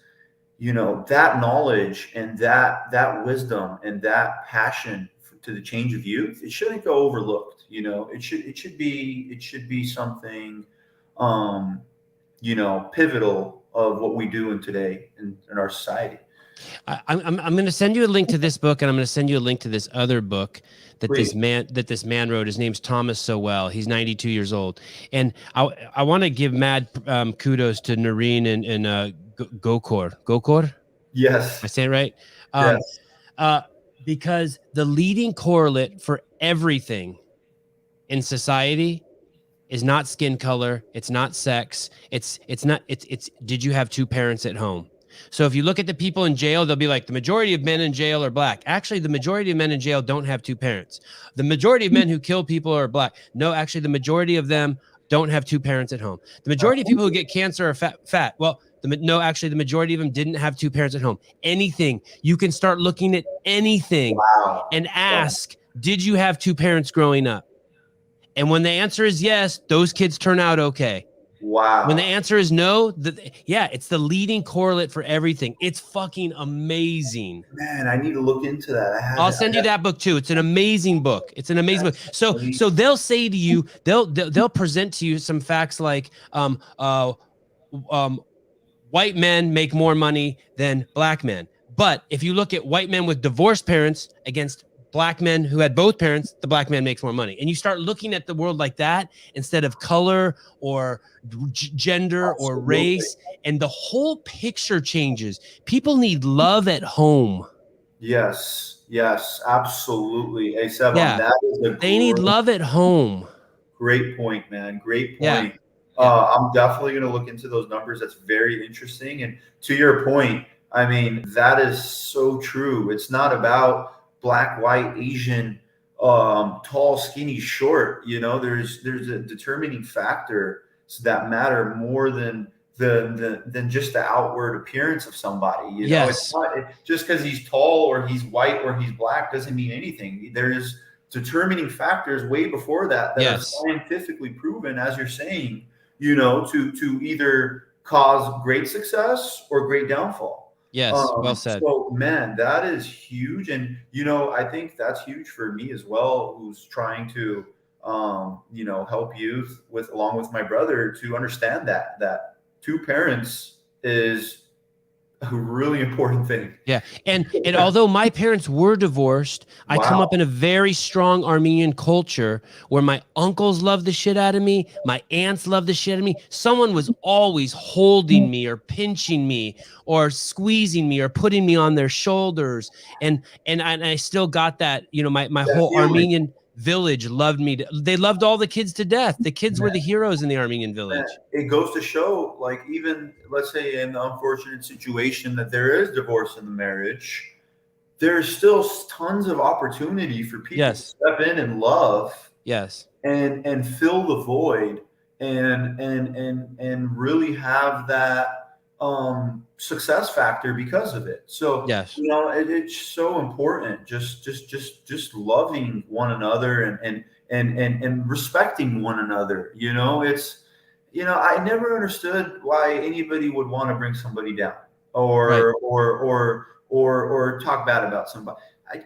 that knowledge and that wisdom and that passion to the change of youth, it shouldn't go overlooked. It should be something pivotal of what we do today in our society. I'm going to send you a link to this book, and I'm going to send you a link to this other book that this man wrote. His name's Thomas Sowell. He's 92 years old, and I want to give mad kudos to Noreen and Gokor. Yes, I say it right. Yes. Because the leading correlate for everything in society is not skin color. It's not sex. It's did you have two parents at home? So if you look at the people in jail, they'll be like, the majority of men in jail are black. Actually, the majority of men in jail don't have two parents. The majority of men who kill people are black. No, actually, the majority of them don't have two parents at home. The majority of people who get cancer are fat. Well, no, actually, the majority of them didn't have two parents at home. Anything. You can start looking at anything and ask, did you have two parents growing up? And when the answer is yes, those kids turn out okay. Wow. When the answer is no, it's the leading correlate for everything. It's fucking amazing. Man, I need to look into that. I'll send you that book too. It's an amazing book. It's an amazing book. So they'll say to you, they'll present to you some facts like white men make more money than black men. But if you look at white men with divorced parents against black men who had both parents, the black man makes more money. And you start looking at the world like that instead of color or gender or race, and the whole picture changes. People need love at home. Yes, absolutely. They need love at home. Great point, man. Great point. I'm definitely going to look into those numbers. That's very interesting. And to your point, I mean, that is so true. It's not about black, white, Asian, tall, skinny, short. There's a determining factor that matter more than than just the outward appearance of somebody. You know, it's Yes. not just because he's tall or he's white or he's black doesn't mean anything. There's determining factors way before that are Yes. scientifically proven, as you're saying, you know, to either cause great success or great downfall. Yes. Well said. So man, that is huge. And, you know, I think that's huge for me as well, who's trying to, you know, help youth with, along with my brother, to understand that two parents is a really important thing. Yeah. And although my parents were divorced, I come up in a very strong Armenian culture where my uncles love the shit out of me. My aunts love the shit out of me. Someone was always holding me or pinching me or squeezing me or putting me on their shoulders. And I still got that, you know, my whole Armenian village loved me. They loved all the kids to death. The kids were the heroes in the Armenian village. It goes to show, like, even let's say in the unfortunate situation that there is divorce in the marriage, there's still tons of opportunity for people to step in and love, and fill the void, and really have that success factor because of it. So you know, it's so important, just loving one another and respecting one another. You know, it's, you know, I never understood why anybody would want to bring somebody down or talk bad about somebody.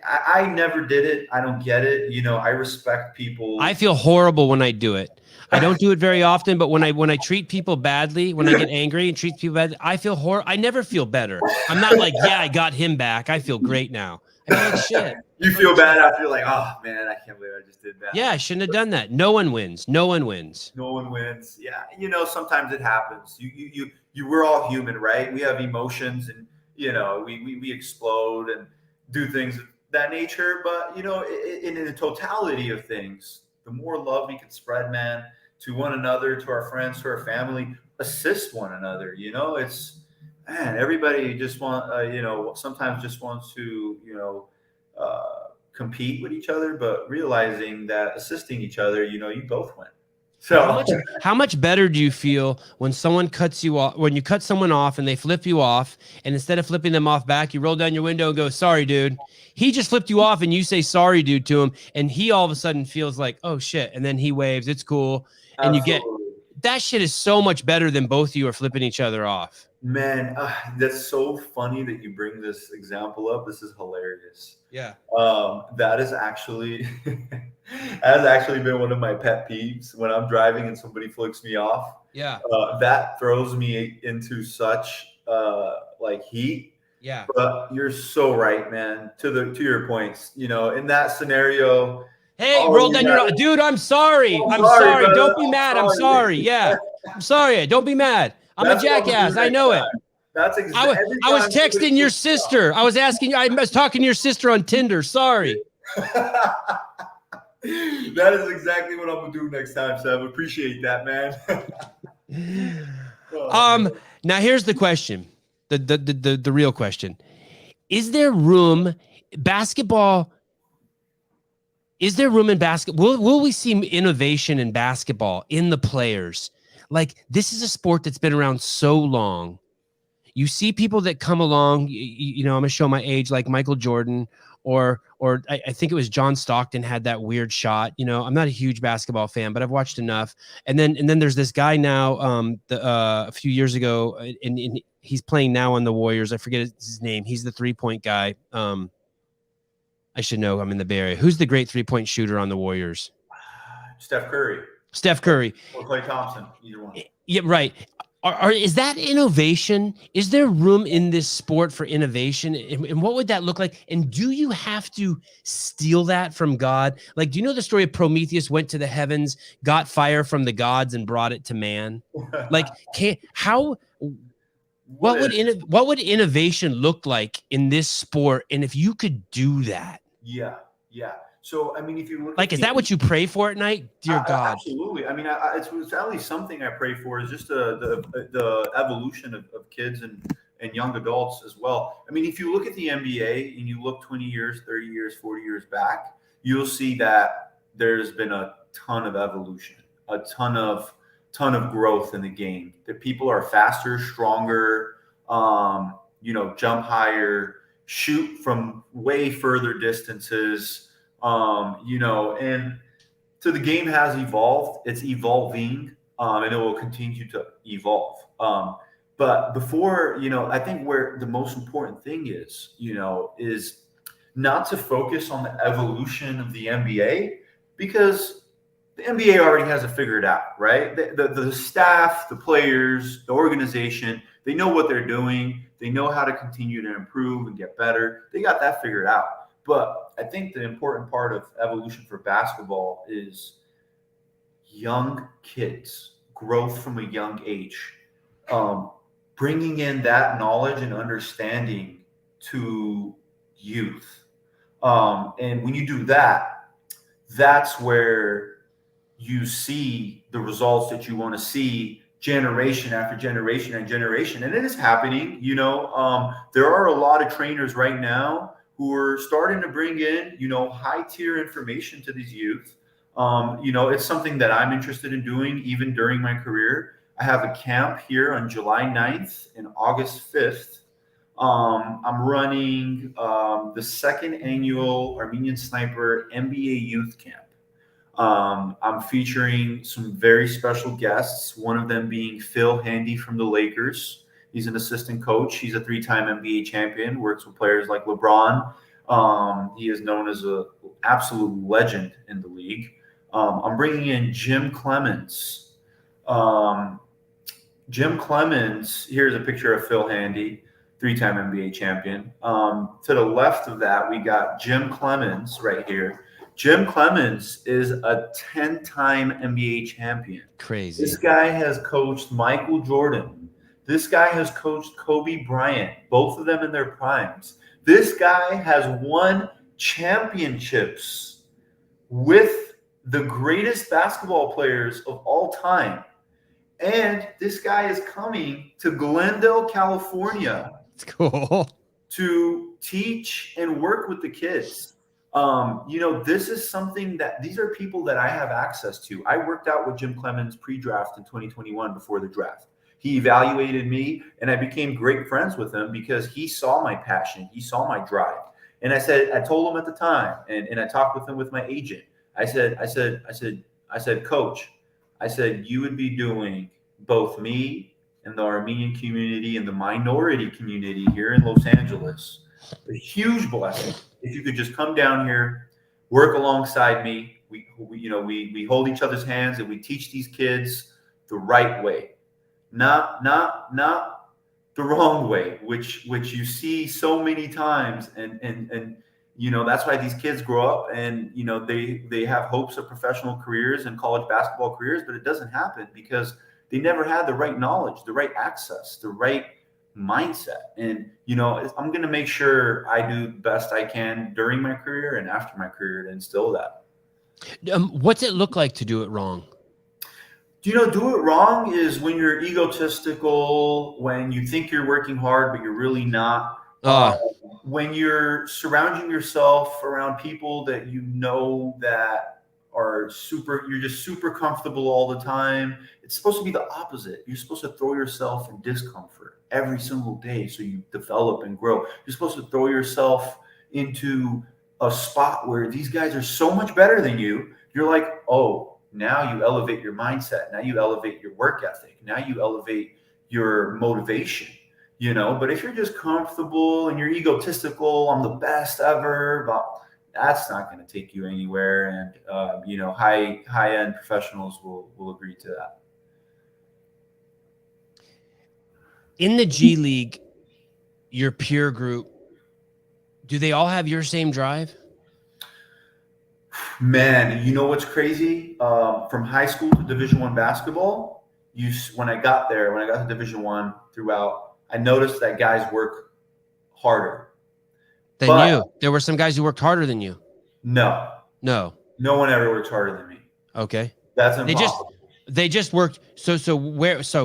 I never did it. I don't get it. You know, I respect people. I feel horrible when I do it. I don't do it very often, but when I treat people badly, when I get angry and treat people badly, I feel horrible. I never feel better. I'm not like, yeah, I got him back. I feel great now. I feel like shit. You feel bad after, like, oh man, I can't believe I just did that. Yeah, I shouldn't have done that. No one wins. No one wins. No one wins. Yeah, you know, sometimes it happens. We're all human, right? We have emotions, and you know, we explode and do things of that nature. But you know, in the totality of things, the more love we can spread, man, to one another, to our friends, to our family, assist one another. You know, it's, man, everybody just you know, sometimes just wants to, you know, compete with each other, but realizing that assisting each other, you know, you both win. So how much better do you feel when someone cuts you off, when you cut someone off and they flip you off, and instead of flipping them off back, you roll down your window and go, sorry, dude. He just flipped you off and you say sorry, dude, to him, and he all of a sudden feels like, oh shit, and then he waves, it's cool. And you get, that shit is so much better than both of you are flipping each other off. Man, that's so funny that you bring this example up. This is hilarious. Yeah. That is actually has actually been one of my pet peeves when I'm driving and somebody flicks me off. Yeah. That throws me into such like heat. Yeah. But you're so right, man. To your points, you know, in that scenario. Hey, roll down your, dude, I'm sorry. I'm sorry. Don't be mad. I'm sorry. Yeah. I'm sorry. Don't be mad. I'm a jackass. I know it. That's exactly. I was texting your sister. I was asking you. I was talking to your sister on Tinder. Sorry. That is exactly what I'm gonna do next time, Seb. Appreciate that, man. Now here's the question. The real question. Is there room basketball? Is there room in basketball? Will we see innovation in basketball in the players? Like, this is a sport that's been around so long. You see people that come along, you know, I'm gonna show my age, like Michael Jordan, or I think it was John Stockton had that weird shot. You know, I'm not a huge basketball fan, but I've watched enough. And then there's this guy now, a few years ago, and he's playing now on the Warriors. I forget his name. He's the 3-point guy. I should know. I'm in the Bay Area. Who's the great 3-point shooter on the Warriors? Steph Curry. Or Klay Thompson. Either one. Yeah, right. Is that innovation? Is there room in this sport for innovation? And what would that look like? And do you have to steal that from God? Like, do you know the story of Prometheus went to the heavens, got fire from the gods, and brought it to man? Like, what would innovation look like in this sport? And if you could do that? Yeah. So, I mean, if you look, like, is that what you pray for at night? Dear God. Absolutely. I mean, it's at least something I pray for, is just the evolution of kids and young adults as well. I mean, if you look at the NBA and you look 20 years, 30 years, 40 years back, you'll see that there's been a ton of evolution, a ton of ton of growth in the game. That people are faster, stronger, jump higher, shoot from way further distances, and so the game has evolved. It's evolving, and it will continue to evolve. But before, I think where the most important thing is not to focus on the evolution of the NBA, because the NBA already has it figured out, right? The staff, the players, the organization, they know what they're doing. They know how to continue to improve and get better. They got that figured out. But I think the important part of evolution for basketball is young kids, growth from a young age, bringing in that knowledge and understanding to youth. And when you do that, that's where you see the results that you want to see generation after generation and generation. And it is happening. There are a lot of trainers right now who are starting to bring in, high tier information to these youth. It's something that I'm interested in doing even during my career. I have a camp here on July 9th and August 5th. I'm running the second annual Armenian Sniper NBA Youth Camp. I'm featuring some very special guests, one of them being Phil Handy from the Lakers. He's an assistant coach. He's a 3-time NBA champion, works with players like LeBron. He is known as an absolute legend in the league. I'm bringing in Jim Clemens. Jim Clemens, here's a picture of Phil Handy, 3-time NBA champion. To the left of that, we got Jim Clemens right here. Jim Clemens is a 10-time NBA champion. Crazy. This guy has coached Michael Jordan. This guy has coached Kobe Bryant, both of them in their primes. This guy has won championships with the greatest basketball players of all time. And this guy is coming to Glendale, California. It's cool. To teach and work with the kids. This is something that these are people that I have access to. I worked out with Jim Clemens pre-draft in 2021 before the draft. He evaluated me, and I became great friends with him because he saw my passion. He saw my drive. And I told him at the time, and I talked with him with my agent. I said, Coach, I said, you would be doing both me and the Armenian community and the minority community here in Los Angeles a huge blessing if you could just come down here, work alongside me. We hold each other's hands and we teach these kids the right way, not the wrong way, which you see so many times. And that's why these kids grow up and they have hopes of professional careers and college basketball careers, but it doesn't happen because they never had the right knowledge, the right access, the right mindset. And I'm going to make sure I do the best I can during my career and after my career to instill that. What's it look like to do it wrong? Do it wrong is when you're egotistical, when you think you're working hard but you're really not. When you're surrounding yourself around people that that are you're just super comfortable all the time. It's supposed to be the opposite. You're supposed to throw yourself in discomfort every single day so you develop and grow. You're supposed to throw yourself into a spot where these guys are so much better than you. You're like, oh, now you elevate your mindset. Now you elevate your work ethic. Now you elevate your motivation, But if you're just comfortable and you're egotistical, I'm the best ever, but that's not going to take you anywhere. And, high-end professionals will agree to that. In the G League, your peer group, do they all have your same drive? Man, what's crazy? From high school to Division I basketball, when I got to Division I throughout, I noticed that guys work harder. Than you. There were some guys who worked harder than you. No. No one ever works harder than me. Okay. That's impossible. They just worked. So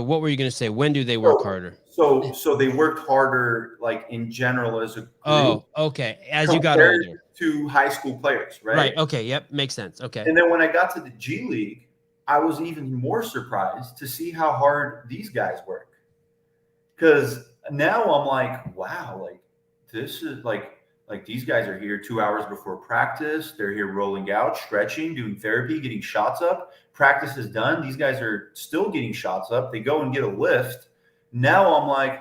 what were you going to say? When do they work harder? So they worked harder, like in general as a group. Oh, okay. As you got older. To high school players, right? Right. Okay. Yep. Makes sense. Okay. And then when I got to the G League, I was even more surprised to see how hard these guys work. Because now I'm like, wow, like this is like these guys are here 2 hours before practice. They're here rolling out, stretching, doing therapy, getting shots up. Practice is done. These guys are still getting shots up. They go and get a lift. Now I'm like,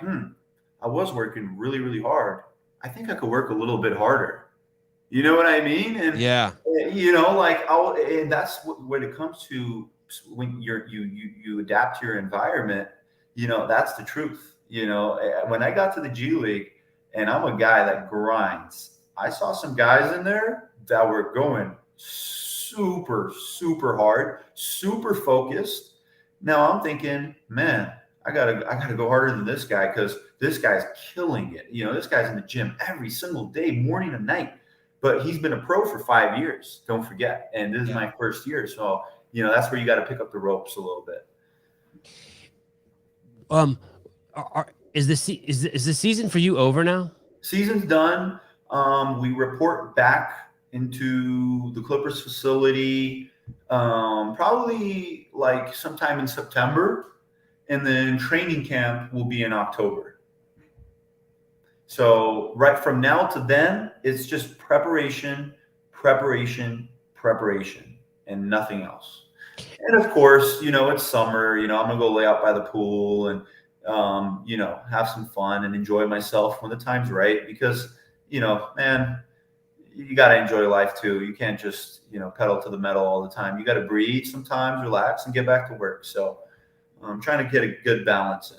I was working really, really hard. I think I could work a little bit harder. You know what I mean? And Yeah. like and that's when it comes to when you adapt to your environment. That's the truth. When I got to the G League, and I'm a guy that grinds, I saw some guys in there that were going super, super hard, super focused. Now I'm thinking, man, I gotta go harder than this guy because this guy's killing it. This guy's in the gym every single day, morning and night. But he's been a pro for 5 years. Don't forget, and this is my first year, so that's where you got to pick up the ropes a little bit. Is the season for you over now? Season's done. We report back into the Clippers facility probably like sometime in September, and then training camp will be in October. So right from now to then, it's just preparation, and nothing else. And of course, it's summer. I'm gonna go lay out by the pool and have some fun and enjoy myself when the time's right. Because man, you got to enjoy life too. You can't just pedal to the metal all the time. You got to breathe sometimes, relax, and get back to work. So I'm trying to get a good balance in.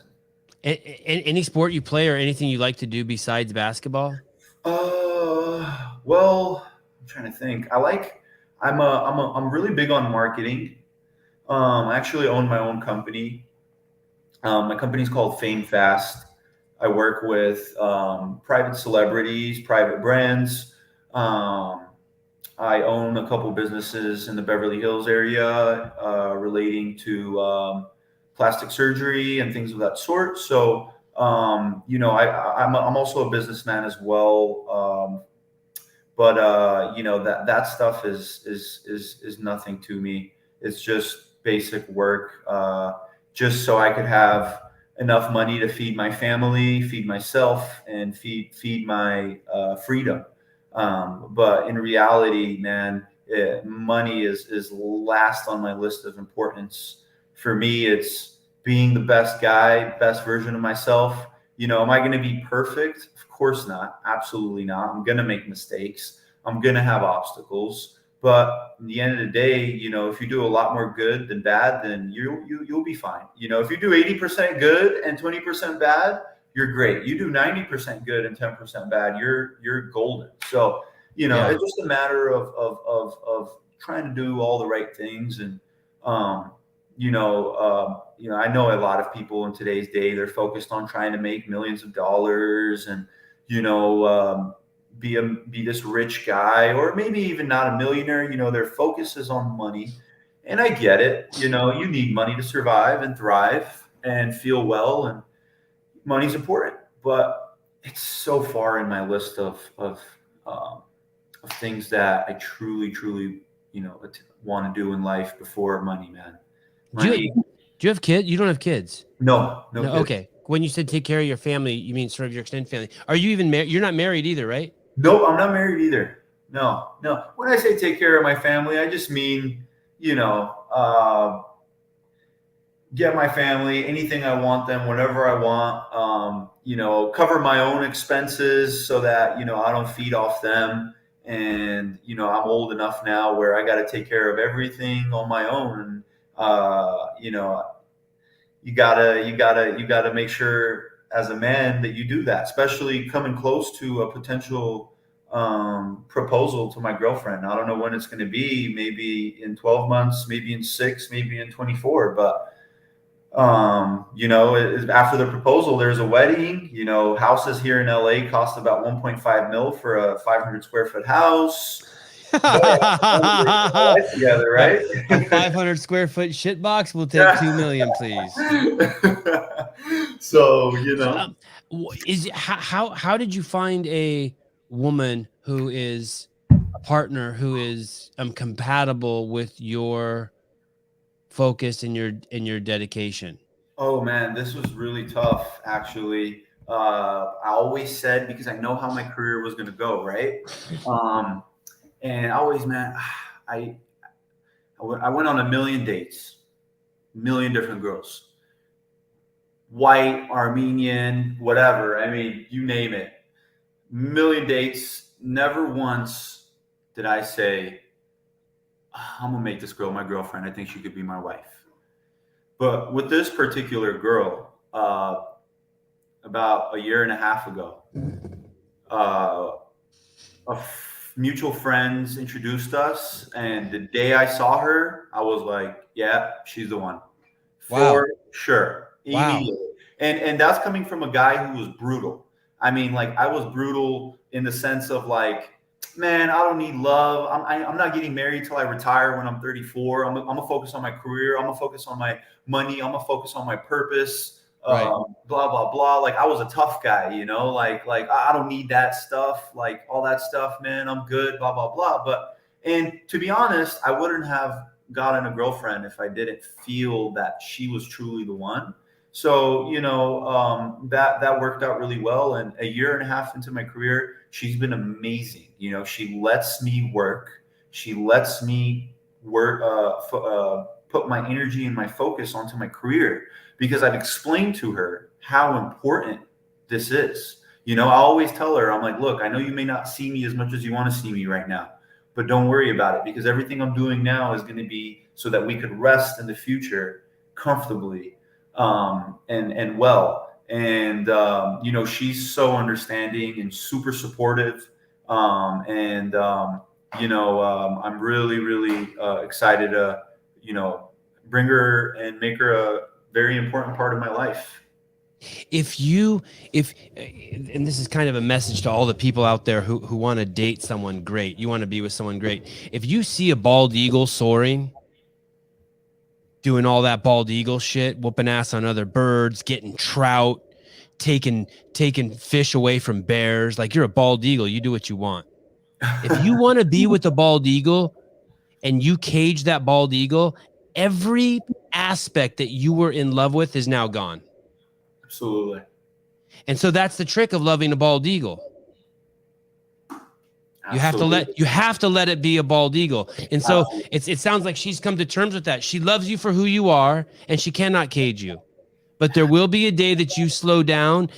Any sport you play or anything you like to do besides basketball? Well, I'm trying to think. I'm really big on marketing. I actually own my own company. My company's called Fame Fast. I work with private celebrities, private brands. I own a couple businesses in the Beverly Hills area relating to plastic surgery and things of that sort. So, I'm also a businessman as well. But that stuff is nothing to me. It's just basic work, just so I could have enough money to feed my family, feed myself, and feed my freedom. But in reality, man, money is last on my list of importance. For me, it's being the best guy, best version of myself. Am I going to be perfect? Of course not. Absolutely not. I'm going to make mistakes. I'm going to have obstacles. But in the end of the day, if you do a lot more good than bad, then you'll be fine. If you do 80% good and 20% bad, you're great. You do 90% good and 10% bad, you're golden. So, it's just a matter of trying to do all the right things. And, I know a lot of people in today's day, they're focused on trying to make millions of dollars and, be this rich guy, or maybe even not a millionaire. Their focus is on money. And I get it. You need money to survive and thrive and feel well, and money's important, but it's so far in my list of things that I truly, want to do in life before money, man. Money. Do you have kids? You don't have kids? No. Kids. Okay. When you said take care of your family, you mean sort of your extended family. Are you even married? You're not married either, right? Nope, I'm not married either. No. When I say take care of my family, I just mean, get my family anything I want them, whenever I want, cover my own expenses so that, I don't feed off them. And, I'm old enough now where I got to take care of everything on my own. You gotta make sure as a man that you do that, especially coming close to a potential proposal to my girlfriend. I don't know when it's going to be, maybe in 12 months, maybe in 6, maybe in 24, but after the proposal, there's a wedding. Houses here in LA cost about 1.5 mil for a 500 square foot house. Together, right? A 500 square foot shit box will take 2 million, please. So, how did you find a woman who is a partner who is compatible with your focus and your dedication? Oh man, this was really tough actually. I always said, because I know how my career was going to go, right? Um, and I always, man, I I went on a million dates, million different girls, white, Armenian, whatever. I mean, you name it, million dates. Never once did I say, I'm gonna make this girl my girlfriend. I think she could be my wife. But with this particular girl, about a year and a half ago, uh, mutual friends introduced us, and the day I saw her, I was like, "Yeah, she's the one, Wow. for sure, Wow. immediately." And that's coming from a guy who was brutal. I mean, like I was brutal in the sense of like, man, I don't need love. I'm not getting married till I retire when I'm 34. I'm gonna focus on my career. I'm gonna focus on my money. I'm gonna focus on my purpose. Right. Blah blah blah. Like I was a tough guy, you know. Like I don't need that stuff. Like all that stuff, man. I'm good. Blah blah blah. But and to be honest, I wouldn't have gotten a girlfriend if I didn't feel that she was truly the one. So that worked out really well. And a year and a half into my career, she's been amazing. You know, she lets me work. She lets me work. Put my energy and my focus onto my career because I've explained to her how important this is. You know, I always tell her, I'm like, look, I know you may not see me as much as you want to see me right now, but don't worry about it because everything I'm doing now is going to be so that we could rest in the future comfortably and well. And she's so understanding and super supportive. I'm really, really excited to, bring her and make her a very important part of my life. If and this is kind of a message to all the people out there who want to date someone great, you want to be with someone great. If you see a bald eagle soaring, doing all that bald eagle shit, whooping ass on other birds, getting trout, taking fish away from bears, like you're a bald eagle, you do what you want. If you want to be with a bald eagle and you cage that bald eagle, every aspect that you were in love with is now gone. Absolutely. And so that's the trick of loving a bald eagle. You have to let it be a bald eagle. And so it sounds like she's come to terms with that. She loves you for who you are and she cannot cage you. But there will be a day that you slow down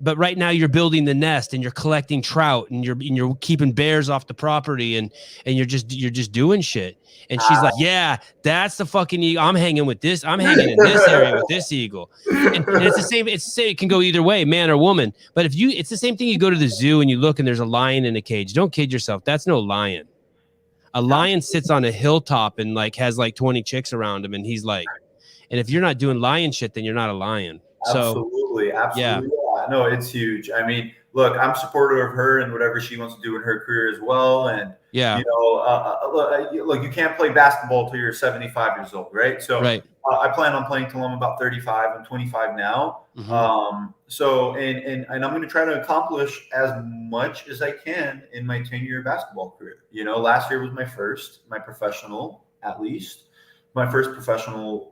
but right now you're building the nest and you're collecting trout and you're keeping bears off the property and you're just doing shit. And she's like, yeah, that's the fucking eagle. I'm hanging in this area with this eagle. And it's the same. It can go either way, man or woman. But it's the same thing. You go to the zoo and you look and there's a lion in a cage. Don't kid yourself. That's no lion. A lion sits on a hilltop and has 20 chicks around him. And he's like, and if you're not doing lion shit, then you're not a lion. Absolutely. Yeah. No, it's huge. I mean, look, I'm supportive of her and whatever she wants to do in her career as well. And look, you can't play basketball till you're 75 years old, right? So right. I plan on playing till I'm about 35. I'm 25 now. Mm-hmm. And I'm going to try to accomplish as much as I can in my 10-year basketball career. You know, last year was my professional, at least. My first professional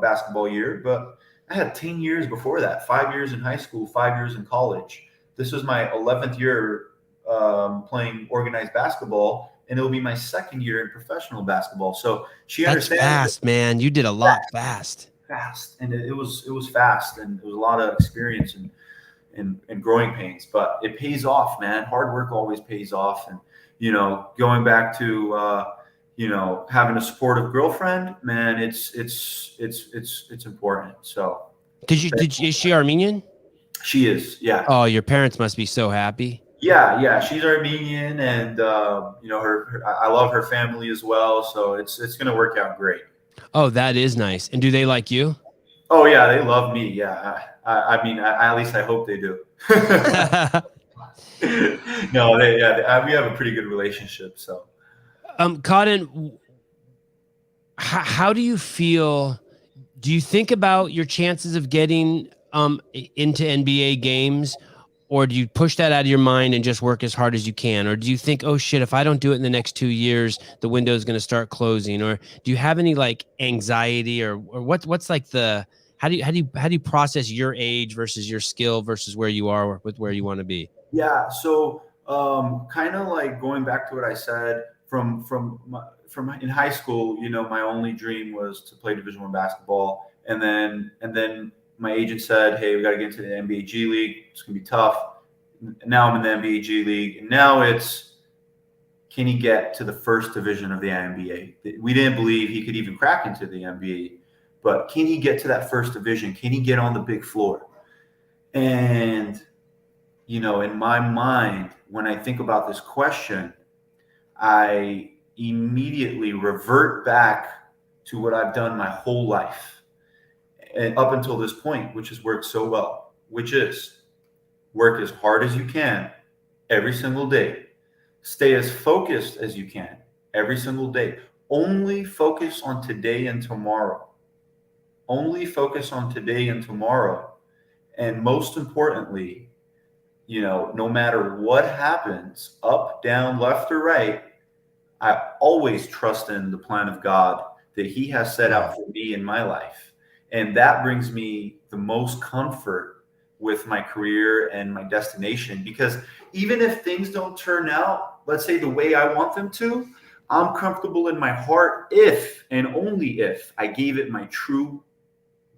basketball year, but I had 10 years before that, 5 years in high school, 5 years in college. This was my 11th year playing organized basketball, and it'll be my second year in professional basketball. So she understands. That's fast, man. You did a lot fast. And it was fast, and it was a lot of experience and growing pains, but it pays off, man. Hard work always pays off, and going back to having a supportive girlfriend, man, it's important. So is she Armenian? She is, yeah. Oh, your parents must be so happy. Yeah, she's Armenian, and I love her family as well. So it's gonna work out great. Oh, that is nice. And do they like you? Oh yeah, they love me. Yeah, I mean, at least I hope they do. No, we have a pretty good relationship. So. Cotton, how do you feel? Do you think about your chances of getting into NBA games, Or do you push that out of your mind and just work as hard as you can? Or do you think, oh shit, if I don't do it in the next 2 years, the window is going to start closing? Or do you have any like anxiety or what's like how do you process your age versus your skill versus where you are with where you want to be? Yeah. So kind of like going back to what I said from in high school, my only dream was to play Division I basketball, and then my agent said, "Hey, we got to get into the NBA G League. It's gonna be tough." Now I'm in the NBA G League, and now it's, can he get to the first division of the NBA? We didn't believe he could even crack into the NBA, but can he get to that first division? Can he get on the big floor? And in my mind, when I think about this question, I immediately revert back to what I've done my whole life and up until this point, which has worked so well, which is work as hard as you can every single day. Stay as focused as you can every single day. Only focus on today and tomorrow. Only focus on today and tomorrow. And most importantly, no matter what happens, up, down, left, or right, I always trust in the plan of God that He has set out for me in my life. And that brings me the most comfort with my career and my destination, because even if things don't turn out, let's say, the way I want them to, I'm comfortable in my heart if and only if I gave it my true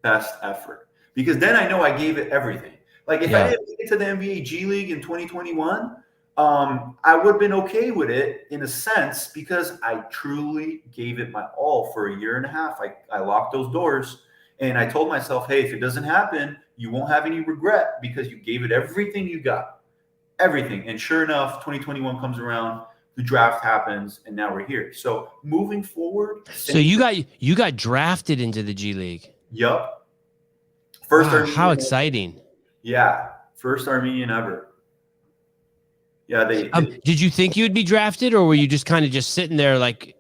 best effort, because then I know I gave it everything. Like if I didn't get to the NBA G League in 2021, I would have been okay with it in a sense, because I truly gave it my all for a year and a half. I locked those doors and I told myself, hey, if it doesn't happen, you won't have any regret because you gave it everything you got, everything. And sure enough, 2021 comes around, the draft happens, and now we're here. So moving forward. So you got drafted into the G League. Yup. First Armenian. How exciting. Yeah. First Armenian ever. Yeah. Did you think you'd be drafted, or were you just kind of just sitting there like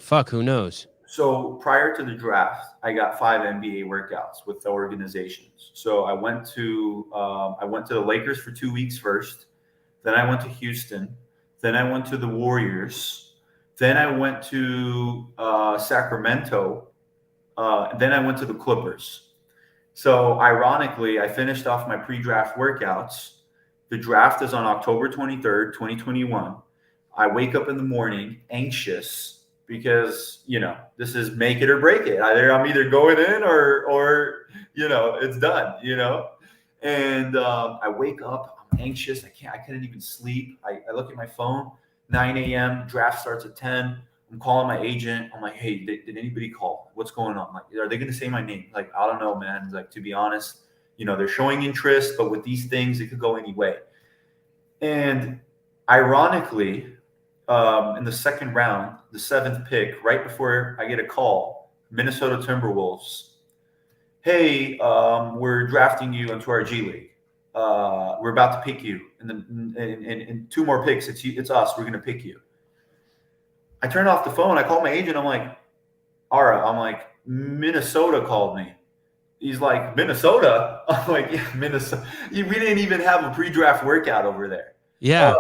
fuck, who knows? So prior to the draft, I got 5 NBA workouts with the organizations. So I went to the Lakers for 2 weeks first. Then I went to Houston. Then I went to the Warriors. Then I went to Sacramento. Then I went to the Clippers. So ironically, I finished off my pre-draft workouts. The draft is on October 23rd, 2021. I wake up in the morning anxious because, this is make it or break it. I'm either going in or it's done, And I wake up, I'm anxious. I couldn't even sleep. I look at my phone, 9 a.m. Draft starts at 10. I'm calling my agent. I'm like, hey, did anybody call? What's going on? Like, are they going to say my name? Like, I don't know, man. Like, to be honest, they're showing interest, but with these things, it could go any way. And ironically, in the second round, the 7th pick, right before I get a call, Minnesota Timberwolves, hey, we're drafting you into our G League. We're about to pick you, and then in 2 more picks, it's us. We're going to pick you. I turn off the phone. I call my agent. I'm like, Ara, Minnesota called me. He's like, Minnesota? I'm like, yeah, Minnesota. We didn't even have a pre-draft workout over there. Yeah.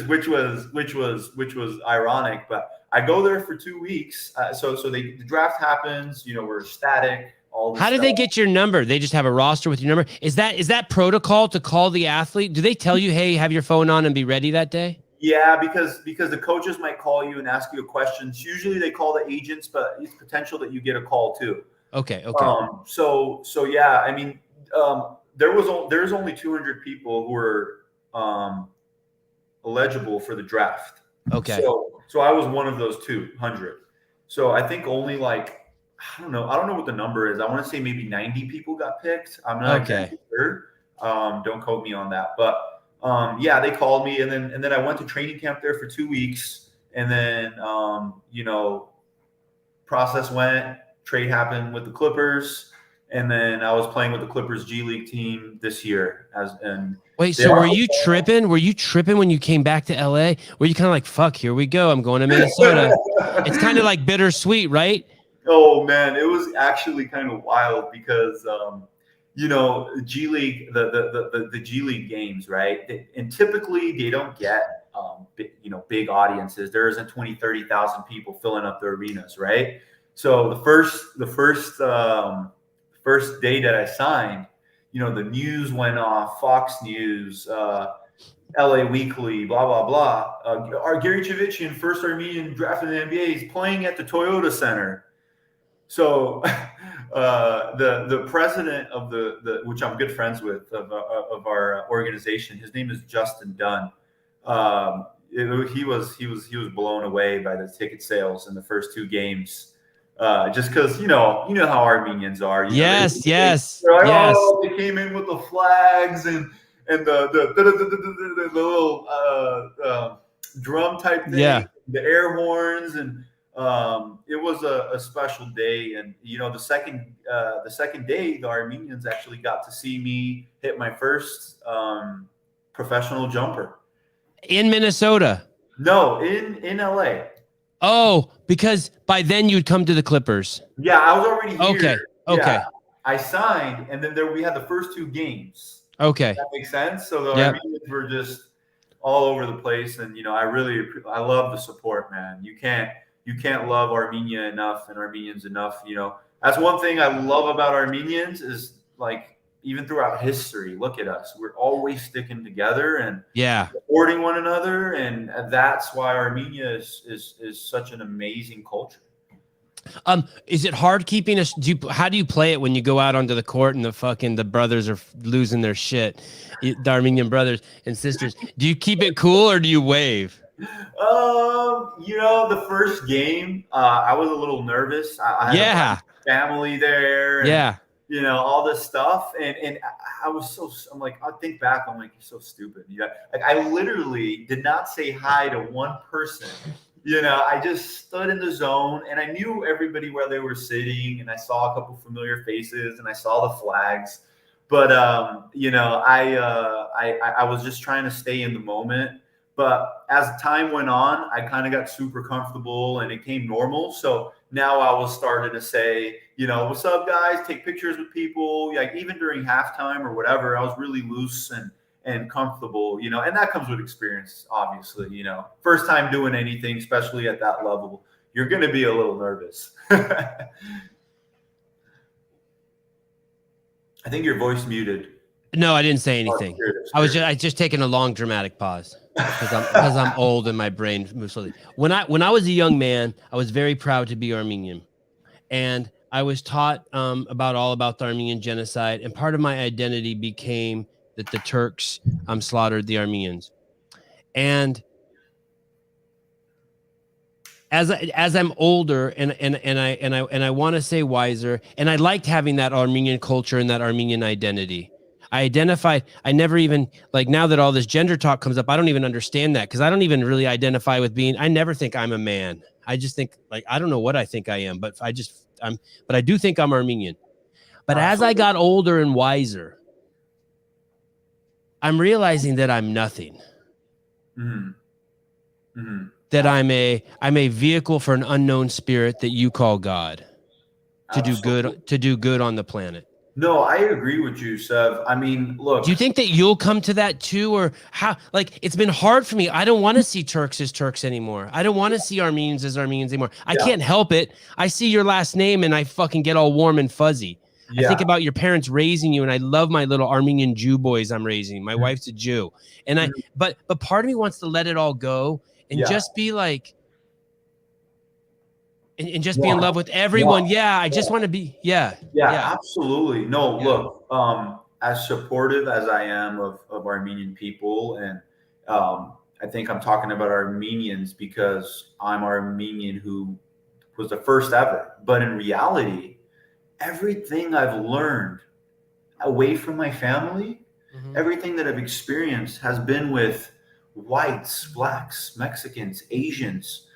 Which was ironic. But I go there for 2 weeks. So the draft happens. We're ecstatic. How did they get your number? They just have a roster with your number. Is that protocol to call the athlete? Do they tell you, hey, have your phone on and be ready that day? Yeah, because the coaches might call you and ask you questions. Usually they call the agents, but it's potential that you get a call too. Okay. So yeah, I mean, there's only 200 people who were eligible for the draft. Okay. So I was one of those 200. So I think only I don't know what the number is. I want to say maybe 90 people got picked. I'm not exactly sure. Don't quote me on that, but yeah, they called me, and then I went to training camp there for 2 weeks, and then process went. Trade happened with the Clippers, and then I was playing with the Clippers G League team this year. Wait, so were you tripping? Were you tripping when you came back to LA? Were you kind of like, fuck, here we go, I'm going to Minnesota? It's kind of like bittersweet, right? Oh man, it was actually kind of wild because G League, the G League games, right? And typically they don't get, big audiences. There isn't 20, 30,000 people filling up the arenas, right? So the first day that I signed, the news went off, Fox News, LA Weekly, blah blah blah. Our Gary Chivichyan, first Armenian drafted in the NBA, is playing at the Toyota Center. So the president of the which I'm good friends with of our organization, his name is Justin Dunn. He was blown away by the ticket sales in the first two games. Just because how Armenians are. Yes, yes, they're like, yes. oh, they came in with the flags and the little drum type thing, Yeah. the air horns, and it was a special day. And the second day, the Armenians actually got to see me hit my first professional jumper In Minnesota. No, in LA. Oh, because by then you'd come to the Clippers. Yeah, I was already here. Okay. Yeah, I signed, and then we had the first two games. Okay. Does that make sense? So the Armenians were just all over the place, and I love the support, man. You can't love Armenia enough and Armenians enough. That's one thing I love about Armenians is, like, even throughout history, look at us. We're always sticking together and supporting one another, and that's why Armenia is such an amazing culture. Is it hard keeping us? How do you play it when you go out onto the court and the brothers are losing their shit, the Armenian brothers and sisters? Do you keep it cool or do you wave? The first game, I was a little nervous. I had family there. And, all this stuff. And I'm like, I think back, I'm like, you're so stupid. Like, I literally did not say hi to one person. I just stood in the zone, and I knew everybody where they were sitting, and I saw a couple familiar faces, and I saw the flags. But, I was just trying to stay in the moment. But as time went on, I kind of got super comfortable and it became normal. So now I was starting to say, what's up, guys? Take pictures with people. Like, even during halftime or whatever, I was really loose and comfortable, and that comes with experience, obviously. First time doing anything, especially at that level, you're going to be a little nervous. I think your voice muted. No, I didn't say anything. I just taking a long dramatic pause because I'm old and my brain moves slowly. When I was a young man, I was very proud to be Armenian, and I was taught about the Armenian genocide, and part of my identity became that the Turks slaughtered the Armenians. And as I'm older and I want to say wiser, and I liked having that Armenian culture and that Armenian identity. I never even, like, now that all this gender talk comes up, I don't even understand that, because I don't even really identify with I never think I'm a man. I just think, like, I don't know what I think I am, but I do think I'm Armenian. But as I got older and wiser, I'm realizing that I'm nothing. Mm-hmm. Mm-hmm. That I'm a vehicle for an unknown spirit that you call God to do good on the planet. No, I agree with you, Sev. I mean, look. Do you think that you'll come to that too, or how? Like, it's been hard for me. I don't want to see Turks as Turks anymore. I don't want to see Armenians as Armenians anymore. I can't help it. I see your last name and I fucking get all warm and fuzzy. I think about your parents raising you, and I love my little Armenian Jew boys I'm raising. My wife's a Jew, and but part of me wants to let it all go and just be like, and just be in love with everyone. I just want to be. Yeah, absolutely. No, look, as supportive as I am of Armenian people, and I think I'm talking about Armenians because I'm Armenian who was the first ever. But in reality, everything I've learned away from my family, everything that I've experienced has been with whites, blacks, Mexicans, Asians,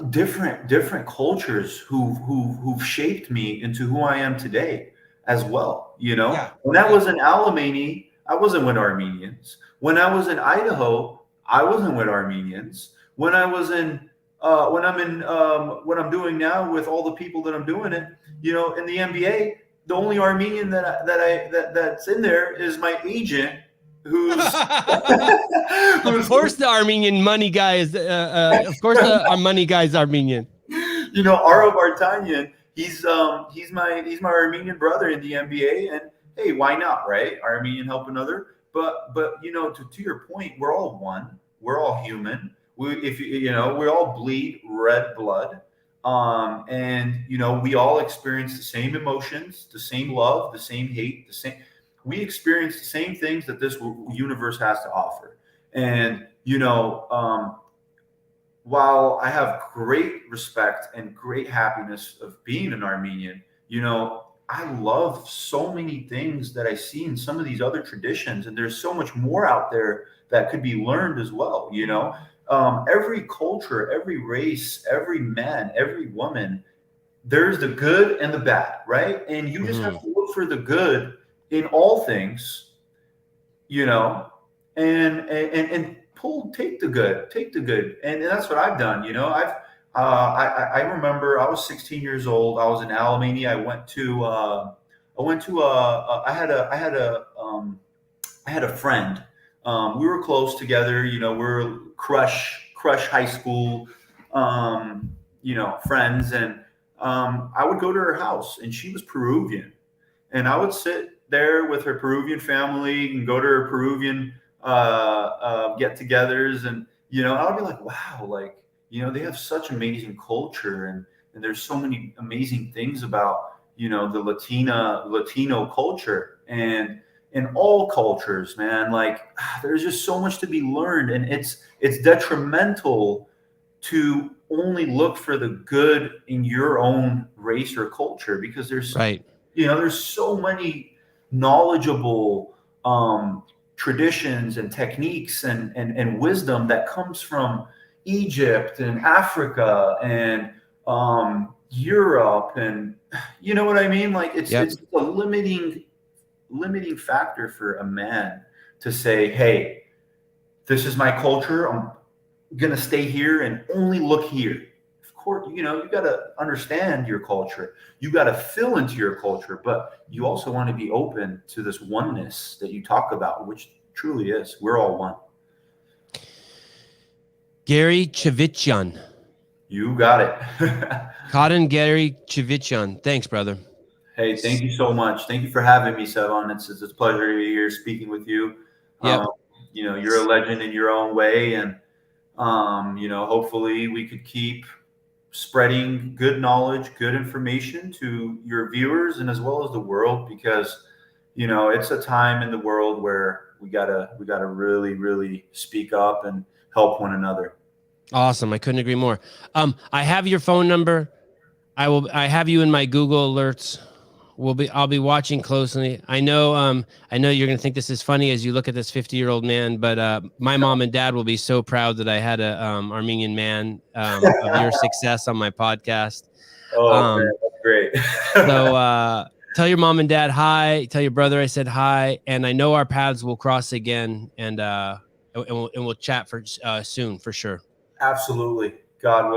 different cultures who've shaped me into who I am today as well. When I was in Alamany, I wasn't with Armenians. When I was in Idaho, I wasn't with Armenians. When I was in what I'm doing now with all the people that I'm doing it, in the NBA, the only Armenian that's in there is my agent, who's Of course, the Armenian money guy is. Of course, our money guy is Armenian. Aro Vartanyan. He's my Armenian brother in the NBA, and hey, why not, right? Armenian help another. But to your point, we're all one. We're all human. We all bleed red blood. And we all experience the same emotions, the same love, the same hate, we experience the same things that this universe has to offer. And while I have great respect and great happiness of being an Armenian, I love so many things that I see in some of these other traditions, and there's so much more out there that could be learned as well. Every culture, every race, every man, every woman, there's the good and the bad, right? And you just have to look for the good in all things, and take the good, and that's what I've done. I remember I was 16 years old. I was in Alameda. I had a friend. We were close together. We were crush high school, friends. And I would go to her house, and she was Peruvian, and I would sit there with her Peruvian family and go to her Peruvian get-togethers, and I would be like, wow, like they have such amazing culture, and there's so many amazing things about the Latino culture, and in all cultures, man. Like, there's just so much to be learned, and it's detrimental to only look for the good in your own race or culture, because there's right. There's so many knowledgeable traditions and techniques and wisdom that comes from Egypt and Africa and Europe, and you know what I mean? Like, it's a limiting factor for a man to say, hey, this is my culture. I'm gonna stay here and only look here. Of course, you got to understand your culture. You got to fill into your culture, but you also want to be open to this oneness that you talk about, which truly is. We're all one. Gary Chivichyan. You got it. Cotton Gary Chivichyan. Thanks, brother. Hey, thank you so much. Thank you for having me, Sevan. It's a pleasure to be here speaking with you. Yep. You're a legend in your own way, and hopefully we could keep spreading good knowledge, good information to your viewers and as well as the world, because it's a time in the world where we gotta really, really speak up and help one another. Awesome. I couldn't agree more. I have your phone number. I have you in my Google alerts. I'll be watching closely. I know you're going to think this is funny as you look at this 50-year-old man, but my mom and dad will be so proud that I had a Armenian man of your success on my podcast. Oh, man, that's great. So tell your mom and dad hi. Tell your brother I said hi, and I know our paths will cross again, and we'll chat for soon for sure. Absolutely. God willing.